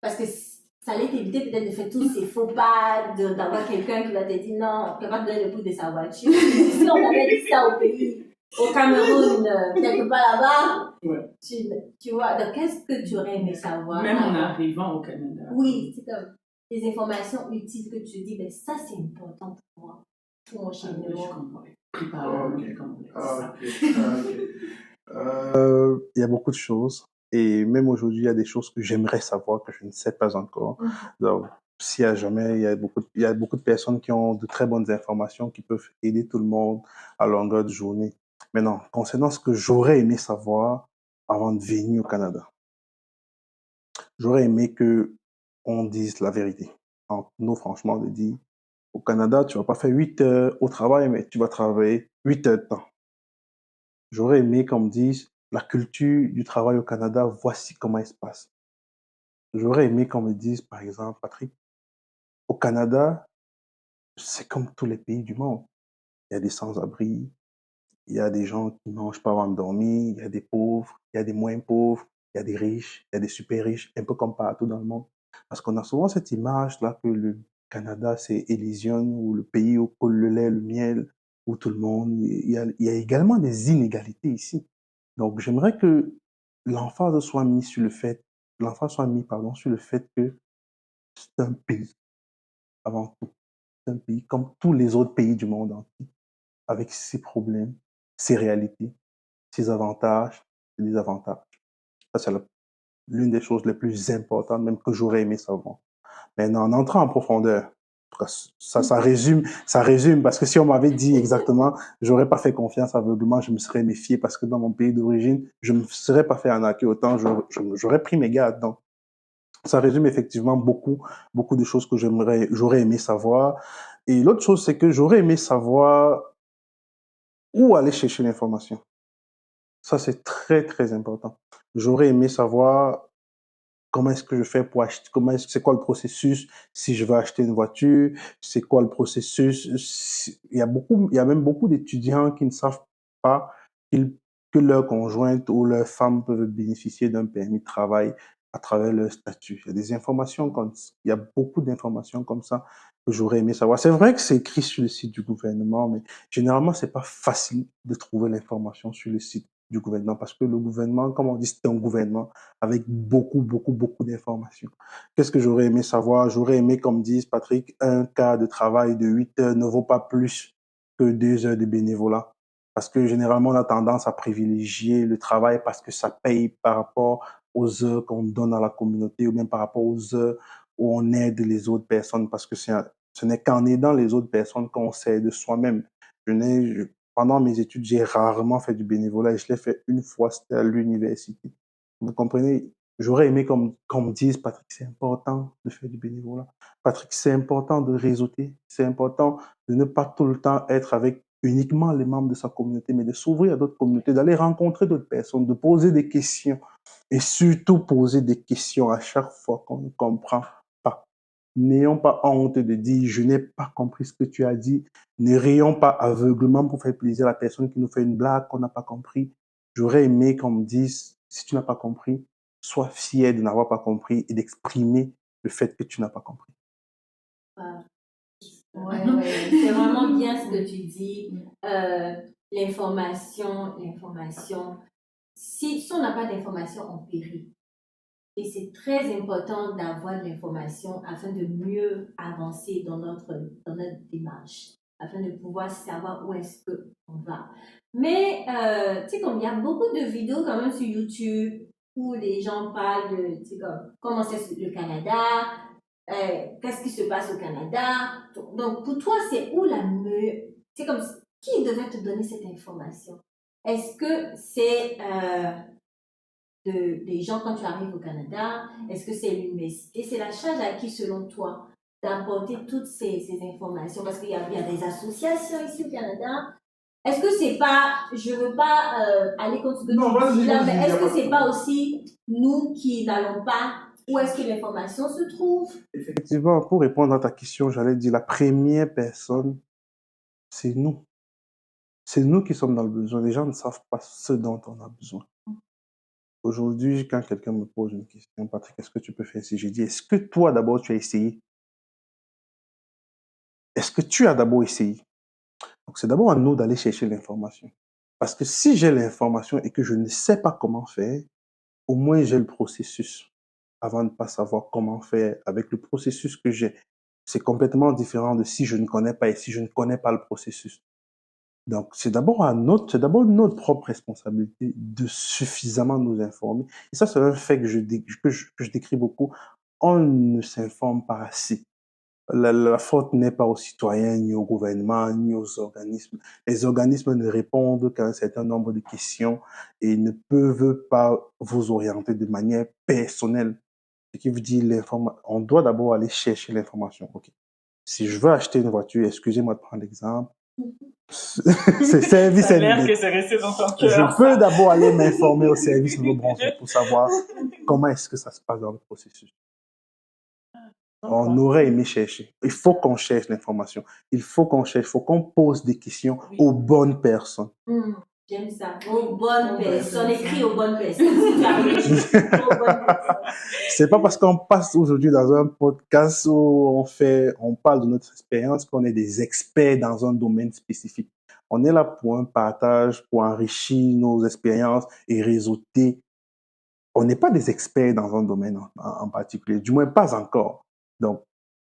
Parce que ça allait t'éviter peut-être de faire tous ces faux pas, d'avoir quelqu'un qui va te dire non, tu ne peux pas te donner le prix de sa voiture. Si on avait dit ça au pays, au Cameroun, quelque part là-bas, tu vois, donc qu'est-ce que tu aurais aimé savoir? Même en arrivant au Canada. Oui, c'est comme des informations utiles que tu dis, mais ça c'est important pour moi, pour mon cheminement. Je comprends. Pris par Ok. Il y a beaucoup de choses. Et même aujourd'hui, il y a des choses que j'aimerais savoir que je ne sais pas encore. Donc, s'il y a jamais, il y a beaucoup de personnes qui ont de très bonnes informations qui peuvent aider tout le monde à longueur de journée. Maintenant, concernant ce que j'aurais aimé savoir avant de venir au Canada, j'aurais aimé que on dise la vérité. Entre nous, franchement, de dire, au Canada, tu vas pas faire 8 heures au travail, mais tu vas travailler 8 heures de temps. J'aurais aimé qu'on me dise la culture du travail au Canada, voici comment elle se passe. J'aurais aimé qu'on me dise, par exemple, Patrick, au Canada, c'est comme tous les pays du monde. Il y a des sans-abri, il y a des gens qui mangent pas avant de dormir, il y a des pauvres, il y a des moins pauvres, il y a des riches, il y a des super riches, un peu comme partout dans le monde. Parce qu'on a souvent cette image-là que le Canada, c'est Elysium, ou le pays où coule le lait, le miel, où tout le monde... il y a également des inégalités ici. Donc, j'aimerais que l'emphase soit mis sur le fait, l'emphase soit mis, pardon, sur le fait que c'est un pays, avant tout. C'est un pays comme tous les autres pays du monde entier, avec ses problèmes, ses réalités, ses avantages, ses désavantages. Ça, c'est l'une des choses les plus importantes, même que j'aurais aimé savoir. Maintenant, en entrant en profondeur, ça résume, parce que si on m'avait dit exactement, j'aurais pas fait confiance aveuglement, je me serais méfié, parce que dans mon pays d'origine, je me serais pas fait arnaquer autant, j'aurais pris mes gardes. Donc, ça résume effectivement beaucoup de choses que j'aurais aimé savoir. Et l'autre chose, c'est que j'aurais aimé savoir où aller chercher l'information. Ça, c'est très, très important. J'aurais aimé savoir comment est-ce que je fais pour acheter, c'est quoi le processus si je veux acheter une voiture, c'est quoi le processus. Il y a même beaucoup d'étudiants qui ne savent pas que leur conjointe ou leur femme peuvent bénéficier d'un permis de travail à travers leur statut. Il y a beaucoup d'informations comme ça que j'aurais aimé savoir. C'est vrai que c'est écrit sur le site du gouvernement, mais généralement, c'est pas facile de trouver l'information sur le site du gouvernement parce que le gouvernement, comme on dit, c'est un gouvernement avec beaucoup d'informations. Qu'est-ce que j'aurais aimé savoir? J'aurais aimé, comme disent Patrick, un cas de travail de 8 heures ne vaut pas plus que 2 heures de bénévolat. Parce que généralement, on a tendance à privilégier le travail parce que ça paye par rapport aux heures qu'on donne à la communauté ou même par rapport aux heures où on aide les autres personnes parce que ce n'est qu'en aidant les autres personnes qu'on s'aide soi-même. Pendant mes études, j'ai rarement fait du bénévolat et je l'ai fait une fois, c'était à l'université. Vous comprenez? J'aurais aimé qu'on me dise, Patrick, c'est important de faire du bénévolat. Patrick, c'est important de réseauter. C'est important de ne pas tout le temps être avec uniquement les membres de sa communauté, mais de s'ouvrir à d'autres communautés, d'aller rencontrer d'autres personnes, de poser des questions et surtout poser des questions à chaque fois qu'on ne comprend pas. N'ayons pas honte de dire, je n'ai pas compris ce que tu as dit. Ne rions pas aveuglement pour faire plaisir à la personne qui nous fait une blague qu'on n'a pas compris. J'aurais aimé qu'on me dise, si tu n'as pas compris, sois fier de n'avoir pas compris et d'exprimer le fait que tu n'as pas compris. Ouais, c'est vraiment bien ce que tu dis. L'information. Si on n'a pas d'information, on périt. Et c'est très important d'avoir de l'information afin de mieux avancer dans notre démarche, afin de pouvoir savoir où est-ce qu'on va. Mais, tu sais, comme il y a beaucoup de vidéos quand même sur YouTube où les gens parlent de, tu sais, comme, comment c'est le Canada, qu'est-ce qui se passe au Canada. Donc, pour toi, c'est où la meilleure... C'est comme, qui devrait te donner cette information? Est-ce que c'est des gens quand tu arrives au Canada? Est-ce que c'est l'université? C'est la charge à qui, selon toi, d'apporter toutes ces informations? Parce qu'il y a des associations ici au Canada. Est-ce que c'est pas, je veux pas aller contre ce que tu dis là, mais est-ce que c'est pas aussi nous qui n'allons pas où est-ce que l'information se trouve? Effectivement, pour répondre à ta question, j'allais dire la première personne, c'est nous. C'est nous qui sommes dans le besoin. Les gens ne savent pas ce dont on a besoin. Aujourd'hui, quand quelqu'un me pose une question, Patrick, est-ce que tu peux faire ci? J'ai dit, est-ce que toi d'abord tu as essayé? Est-ce que tu as d'abord essayé? Donc c'est d'abord à nous d'aller chercher l'information. Parce que si j'ai l'information et que je ne sais pas comment faire, au moins j'ai le processus avant de ne pas savoir comment faire avec le processus que j'ai. C'est complètement différent de si je ne connais pas et si je ne connais pas le processus. Donc, c'est d'abord notre propre responsabilité de suffisamment nous informer. Et ça, c'est un fait que je décris beaucoup. On ne s'informe pas assez. La faute n'est pas aux citoyens, ni au gouvernement, ni aux organismes. Les organismes ne répondent qu'à un certain nombre de questions et ne peuvent pas vous orienter de manière personnelle. Ce qui veut dire on doit d'abord aller chercher l'information. Ok. Si je veux acheter une voiture, excusez-moi de prendre l'exemple, c'est service Ça a l'air NB. que c'est resté dans ton Je cœur. peux d'abord aller m'informer au service Nouveau-Brunswick pour savoir comment est-ce que ça se passe dans le processus. On aurait aimé chercher. Il faut qu'on cherche l'information. Il faut qu'on pose des questions aux bonnes personnes. J'aime ça. Aux bonnes personnes. Écrit aux bonnes personnes. Aux bonnes personnes. C'est pas parce qu'on passe aujourd'hui dans un podcast où on parle de notre expérience qu'on est des experts dans un domaine spécifique. On est là pour un partage, pour enrichir nos expériences et réseauter. On n'est pas des experts dans un domaine en particulier, du moins pas encore. Donc,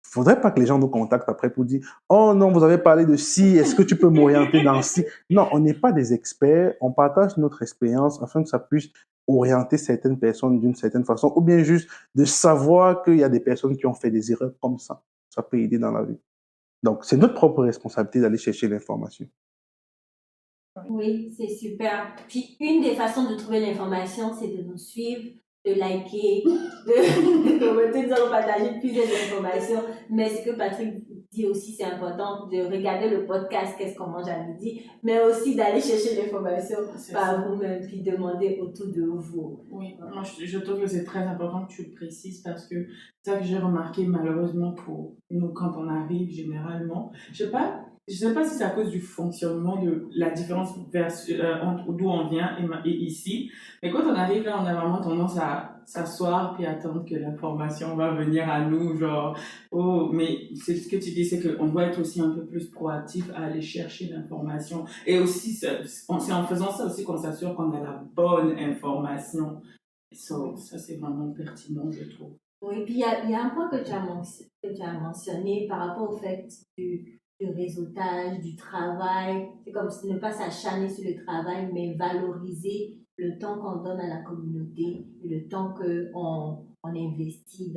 il faudrait pas que les gens nous contactent après pour dire « Oh non, vous avez parlé de ci, est-ce que tu peux m'orienter dans ci ?» Non, on n'est pas des experts, on partage notre expérience afin que ça puisse orienter certaines personnes d'une certaine façon, ou bien juste de savoir qu'il y a des personnes qui ont fait des erreurs comme ça. Ça peut aider dans la vie. Donc, c'est notre propre responsabilité d'aller chercher l'information. Oui, c'est super. Puis, une des façons de trouver l'information, c'est de nous suivre, de liker, de commenter. Nous allons partager plusieurs informations. Mais ce que Patrick dit aussi, c'est important de regarder le podcast Qu'est-ce qu'on mange à midi, mais aussi d'aller chercher l'information par vous-même, puis demander autour de vous. Oui, moi je trouve que c'est très important que tu le précises parce que c'est ça que j'ai remarqué malheureusement pour nous quand on arrive généralement. Je sais pas si c'est à cause du fonctionnement de la différence entre d'où on vient et ici, mais quand on arrive là, on a vraiment tendance à s'asseoir puis attendre que l'information va venir à nous, genre, oh, mais c'est ce que tu dis, c'est qu'on doit être aussi un peu plus proactif à aller chercher l'information. Et aussi, c'est en faisant ça aussi qu'on s'assure qu'on a la bonne information. Ça c'est vraiment pertinent, je trouve. Oui, puis il y a un point que tu as mentionné par rapport au fait du réseautage, du travail. C'est comme ne pas s'acharner sur le travail, mais valoriser le temps qu'on donne à la communauté, le temps qu'on investit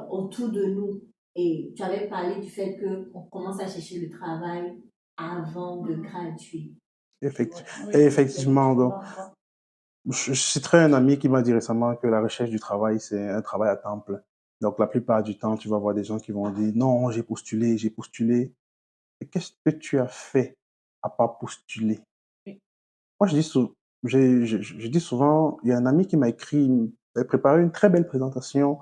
autour de nous. Et tu avais parlé du fait qu'on commence à chercher le travail avant de graduer. Effectivement, donc, je citerai un ami qui m'a dit récemment que la recherche du travail, c'est un travail à temps plein. Donc, la plupart du temps, tu vas voir des gens qui vont dire « Non, j'ai postulé. » Et qu'est-ce que tu as fait à part postuler? Moi, je dis souvent, il y a un ami qui m'a écrit, il a préparé une très belle présentation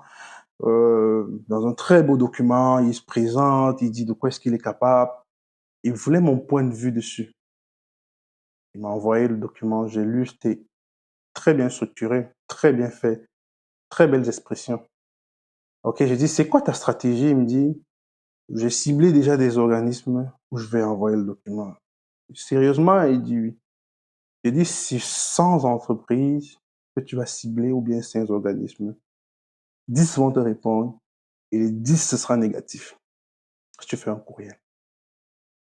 dans un très beau document. Il se présente, il dit de quoi est-ce qu'il est capable. Il voulait mon point de vue dessus. Il m'a envoyé le document, j'ai lu, c'était très bien structuré, très bien fait, très belles expressions. Ok, j'ai dit, c'est quoi ta stratégie? Il me dit, j'ai ciblé déjà des organismes où je vais envoyer le document. Sérieusement, il dit oui. J'ai dit, c'est 100 entreprises que tu vas cibler ou bien 5 organismes. 10 vont te répondre et les 10, ce sera négatif. Si tu fais un courriel.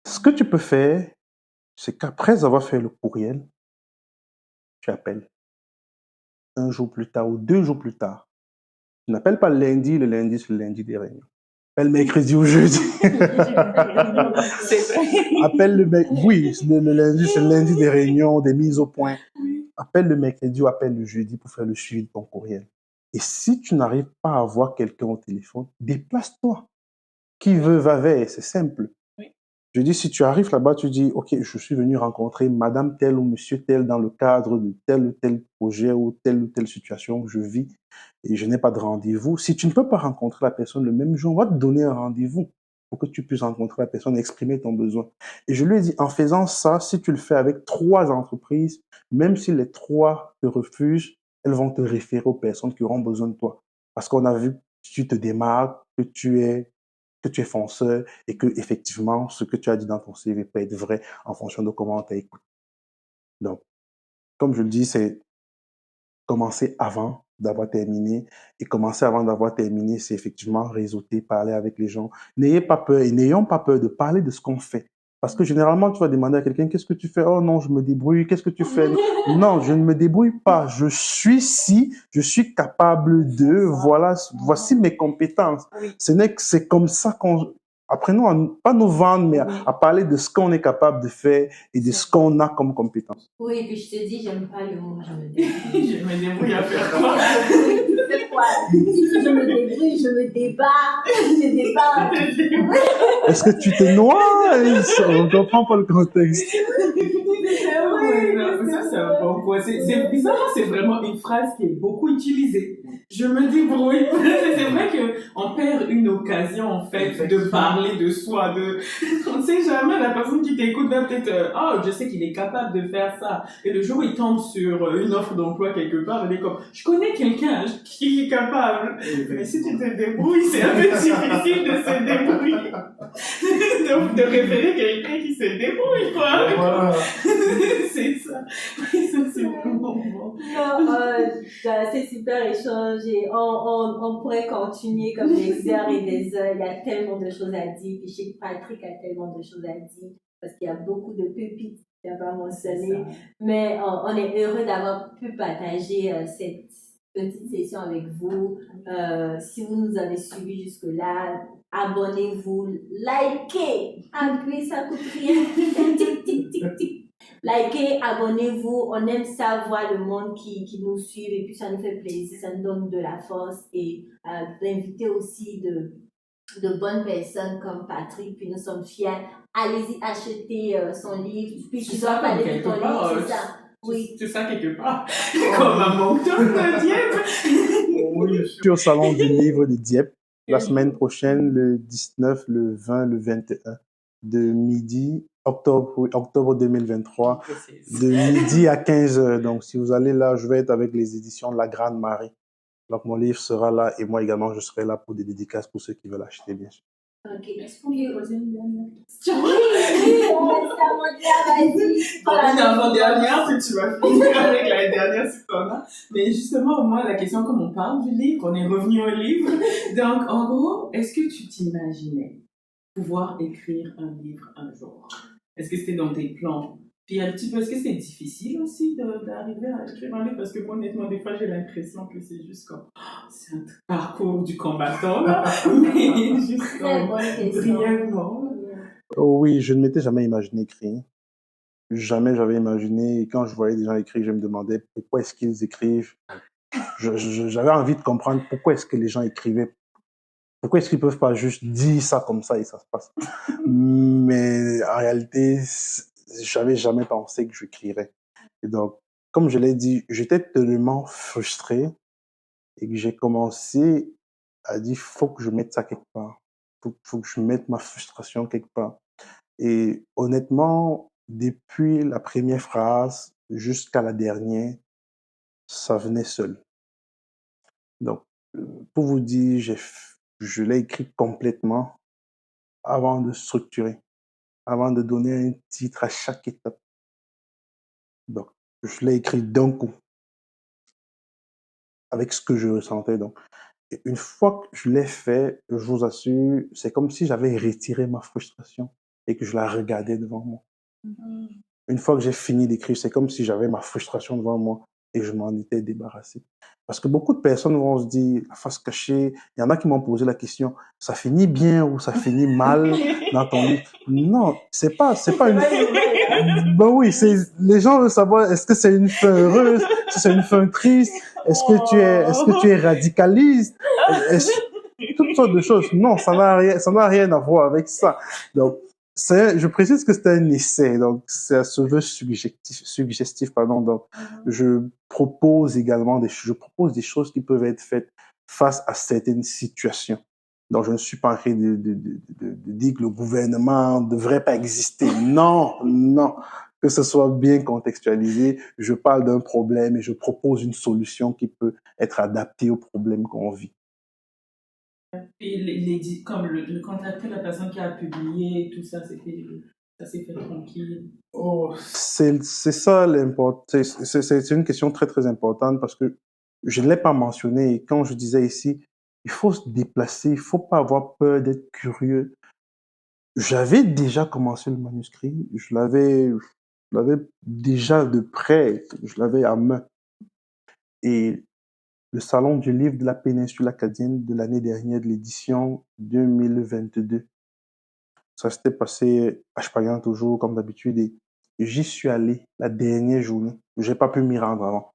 Ce que tu peux faire, c'est qu'après avoir fait le courriel, tu appelles. Un jour plus tard ou 2 jours plus tard. Tu n'appelles pas le lundi c'est le lundi des réunions. Appelle mercredi ou jeudi. Appelle oui, le lundi, c'est le lundi des réunions, des mises au point. Appelle le mercredi ou appelle le jeudi pour faire le suivi de ton courriel. Et si tu n'arrives pas à avoir quelqu'un au téléphone, déplace-toi. Qui veut va vers, c'est simple. Oui. Je dis, si tu arrives là-bas, tu dis, OK, je suis venu rencontrer madame telle ou monsieur tel dans le cadre de tel ou tel projet ou telle situation que je vis et je n'ai pas de rendez-vous. Si tu ne peux pas rencontrer la personne le même jour, on va te donner un rendez-vous pour que tu puisses rencontrer la personne et exprimer ton besoin. Et je lui ai dit, en faisant ça, si tu le fais avec 3 entreprises, même si les 3 te refusent, elles vont te référer aux personnes qui auront besoin de toi. Parce qu'on a vu que tu te démarques, que tu es fonceur et que effectivement ce que tu as dit dans ton CV peut être vrai en fonction de comment on t'a écouté. Donc, comme je le dis, c'est commencer avant d'avoir terminé et commencer avant d'avoir terminé, c'est effectivement réseauter, parler avec les gens. N'ayez pas peur et n'ayons pas peur de parler de ce qu'on fait. Parce que généralement, tu vas demander à quelqu'un, qu'est-ce que tu fais? Oh non, je me débrouille. Qu'est-ce que tu fais? Non, je ne me débrouille pas. Je suis capable de, voilà, voici mes compétences. Oui. C'est comme ça qu'on, apprenons à, pas nous vendre, mais Oui. à parler de ce qu'on est capable de faire et de ce qu'on a comme compétences. Oui, puis je te dis, j'aime pas le mot je me débrouille. Je me débrouille à faire quoi? C'est quoi? Si je me débrouille, je me débat, je débat. Est-ce que tu te noies? On ne comprend pas le contexte. Oui, non, ça c'est un bon point. C'est bizarrement, c'est vraiment une phrase qui est beaucoup utilisée. Je me débrouille. C'est vrai qu'on perd une occasion en fait de parler de soi. On ne sait jamais, la personne qui t'écoute va peut-être oh, je sais qu'il est capable de faire ça. Et le jour où il tombe sur une offre d'emploi quelque part, il est comme je connais quelqu'un qui est capable. Mais si tu te débrouilles, c'est un peu difficile de se débrouiller. Donc de référer quelqu'un qui se débrouille, quoi. Voilà. C'est ça. Ça, c'est vraiment bon. Non, c'est super échange et on pourrait continuer comme des heures et des heures. Il y a tellement de choses à dire. Puis je sais que Patrick a tellement de choses à dire parce qu'il y a beaucoup de pépites qu'il n'a pas mentionné. Mais on est heureux d'avoir pu partager cette petite session avec vous. Si vous nous avez suivis jusque-là, abonnez-vous, likez, appuyez, ça coûte rien. Tic, tic, tic, tic. Likez, abonnez-vous, on aime ça, voir le monde qui nous suit et puis ça nous fait plaisir, ça nous donne de la force et d'inviter aussi de bonnes personnes comme Patrick, puis nous sommes fiers. Allez-y acheter son livre, puis tu dois parler de ton livre, c'est ça. Oui. C'est ça quelque part. Comme un menton de Dieppe. Oui, Je suis au salon du livre de Dieppe la semaine prochaine, le 19, le 20, le 21, de midi, octobre 2023, de midi à 15h. Donc, si vous allez là, je vais être avec les éditions La Grande Marie. Donc, mon livre sera là et moi également, je serai là pour des dédicaces pour ceux qui veulent acheter, bien sûr. Ok. Est-ce qu'on peut poser une dernière question? Oui, vas-y. Voilà, une avant-dernière, puis tu vas finir avec la dernière si t'en as. Mais justement, moi, la question, comme on parle du livre, on est revenu au livre. Donc, en gros, est-ce que tu t'imaginais pouvoir écrire un livre un jour? Est-ce que c'était dans tes plans? Puis un petit peu, est-ce que c'est difficile aussi d'arriver à écrire un livre? Parce que moi, honnêtement, des fois, j'ai l'impression que c'est juste comme, oh, c'est un parcours du combattant, là. Mais juste Très bonne question. brièvement. Oh oui, je ne m'étais jamais imaginé écrire. Jamais j'avais imaginé. Et quand je voyais des gens écrire, je me demandais pourquoi est-ce qu'ils écrivent. J'avais envie de comprendre pourquoi est-ce que les gens écrivaient. Pourquoi est-ce qu'ils peuvent pas juste dire ça comme ça et ça se passe. Mais en réalité, j'avais jamais pensé que j'écrirais. Et donc, comme je l'ai dit, j'étais tellement frustré et que j'ai commencé à dire, faut que je mette ça quelque part. Faut que je mette ma frustration quelque part. Et honnêtement, depuis la première phrase jusqu'à la dernière, ça venait seul. Donc, pour vous dire, je l'ai écrit complètement avant de structurer, avant de donner un titre à chaque étape. Donc, je l'ai écrit d'un coup, avec ce que je ressentais. Donc, et une fois que je l'ai fait, je vous assure, c'est comme si j'avais retiré ma frustration et que je la regardais devant moi. Une fois que j'ai fini d'écrire, c'est comme si j'avais ma frustration devant moi et je m'en étais débarrassé. Parce que beaucoup de personnes vont se dire, la face cachée, il y en a qui m'ont posé la question, ça finit bien ou ça finit mal dans ton livre? Non, c'est pas une... Ben oui, les gens veulent savoir, est-ce que c'est une fin heureuse, est-ce que c'est une fin triste, est-ce que tu es radicaliste, toutes sortes de choses. Non, ça n'a rien à voir avec ça. Donc, je précise que c'est un essai, donc ça se veut suggestif, pardon. Donc, je propose des choses qui peuvent être faites face à certaines situations. Donc, je ne suis pas en train de dire que le gouvernement ne devrait pas exister. Non, non. Que ce soit bien contextualisé. Je parle d'un problème et je propose une solution qui peut être adaptée au problème qu'on vit. Et comme le contacter la personne qui a publié, tout ça, ça s'est fait tranquille. Oh, C'est ça l'important. C'est une question très, très importante parce que je ne l'ai pas mentionné. Et quand je disais ici, il faut se déplacer, il faut pas avoir peur d'être curieux. j'avais déjà commencé le manuscrit, je l'avais déjà de près, je l'avais à main. Et le salon du livre de la péninsule acadienne de l'année dernière, de l'édition 2022, ça s'était passé à Chpagan toujours, comme d'habitude, et j'y suis allé la dernière journée. J'ai pas pu m'y rendre avant.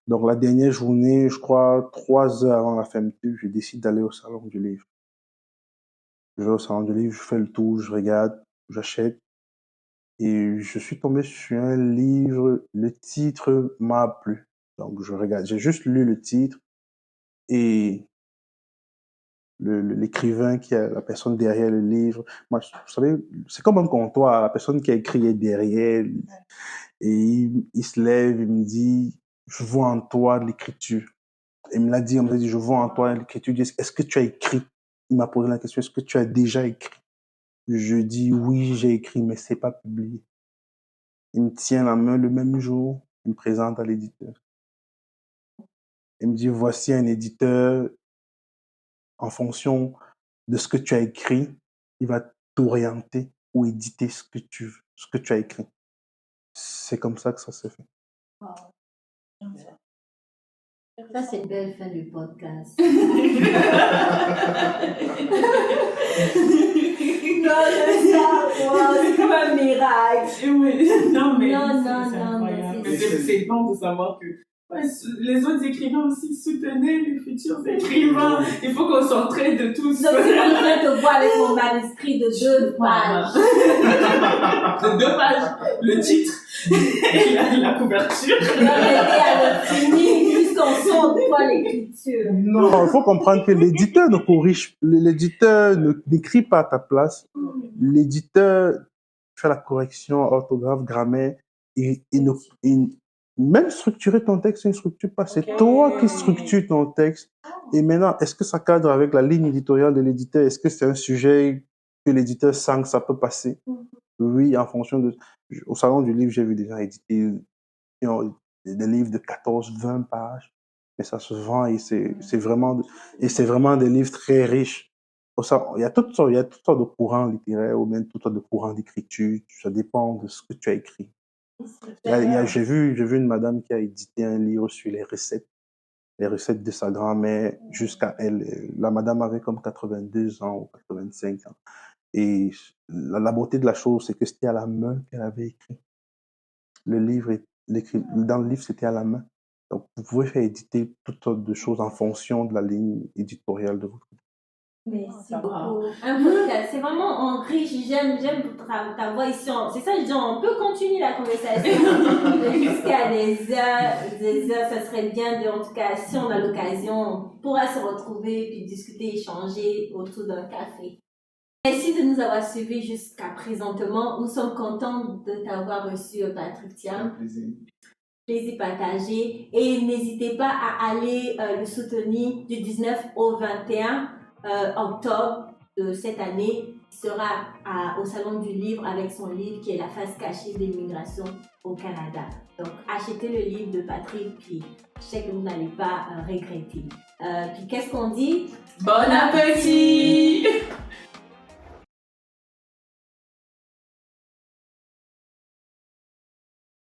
Donc, la dernière journée, je crois, 3 heures avant la fermeture, je décide d'aller au salon du livre. Je vais au salon du livre, je fais le tour, je regarde, j'achète. Et je suis tombé sur un livre, le titre m'a plu. Donc, je regarde, j'ai juste lu le titre et l'écrivain qui a la personne derrière le livre. Moi, vous savez, c'est comme un comptoir, la personne qui a écrit est derrière et il se lève, il me dit, je vois en toi de l'écriture. Il me l'a dit, on m'a dit, je vois en toi de l'écriture. Est-ce que tu as écrit? Il m'a posé la question, est-ce que tu as déjà écrit? Je dis, oui, j'ai écrit, mais c'est pas publié. Il me tient la main le même jour, il me présente à l'éditeur. Il me dit, voici un éditeur, en fonction de ce que tu as écrit, il va t'orienter ou éditer ce que tu as écrit. C'est comme ça que ça s'est fait. Wow. Ça, c'est une belle fin du podcast. Non, c'est comme un miracle. Oui. Non, mais Non, c'est incroyable. mais C'est bon de savoir que les autres écrivains aussi soutenaient les futurs écrivains. Il faut qu'on s'entraide de tous. Donc, si on vient te voir avec mon manuscrit de 2 pages. De 2 pages. Le titre et la couverture. Tu vas m'aider à le finir puisqu'on sent toi l'écriture. Non, il faut comprendre que l'éditeur ne corrige, l'éditeur n'écrit pas à ta place. L'éditeur fait la correction, orthographe, grammaire, et même structurer ton texte, c'est une structure pas. C'est toi qui structures ton texte. Et maintenant, est-ce que ça cadre avec la ligne éditoriale de l'éditeur? Est-ce que c'est un sujet que l'éditeur sent que ça peut passer? Oui, en fonction de... Au salon du livre, j'ai vu des gens éditer des livres de 14, 20 pages. Mais ça se vend et c'est vraiment des livres très riches. Il y a toutes sortes de courants littéraires ou même toutes sortes de courants d'écriture. Ça dépend de ce que tu as écrit. J'ai vu une madame qui a édité un livre sur les recettes de sa grand-mère jusqu'à elle. La madame avait comme 82 ans ou 85 ans. Et la beauté de la chose, c'est que c'était à la main qu'elle avait écrit. Dans le livre, c'était à la main. Donc, vous pouvez faire éditer toutes sortes de choses en fonction de la ligne éditoriale de votre livre. Merci beaucoup. Un podcast, c'est vraiment riche. J'aime ta voix ici. C'est ça, je dis, on peut continuer la conversation jusqu'à des heures. Ça serait bien, en tout cas, si on a l'occasion, on pourra se retrouver puis discuter, échanger autour d'un café. Merci de nous avoir suivis jusqu'à présentement. Nous sommes contents de t'avoir reçu, Patrick Thiam. Plaisir partagé. Et n'hésitez pas à aller le soutenir du 19 au 21 octobre de cette année. Il sera au Salon du Livre avec son livre qui est La face cachée de l'immigration au Canada. Donc, achetez le livre de Patrick, puis je sais que vous n'allez pas regretter. Puis qu'est-ce qu'on dit? Bon appétit!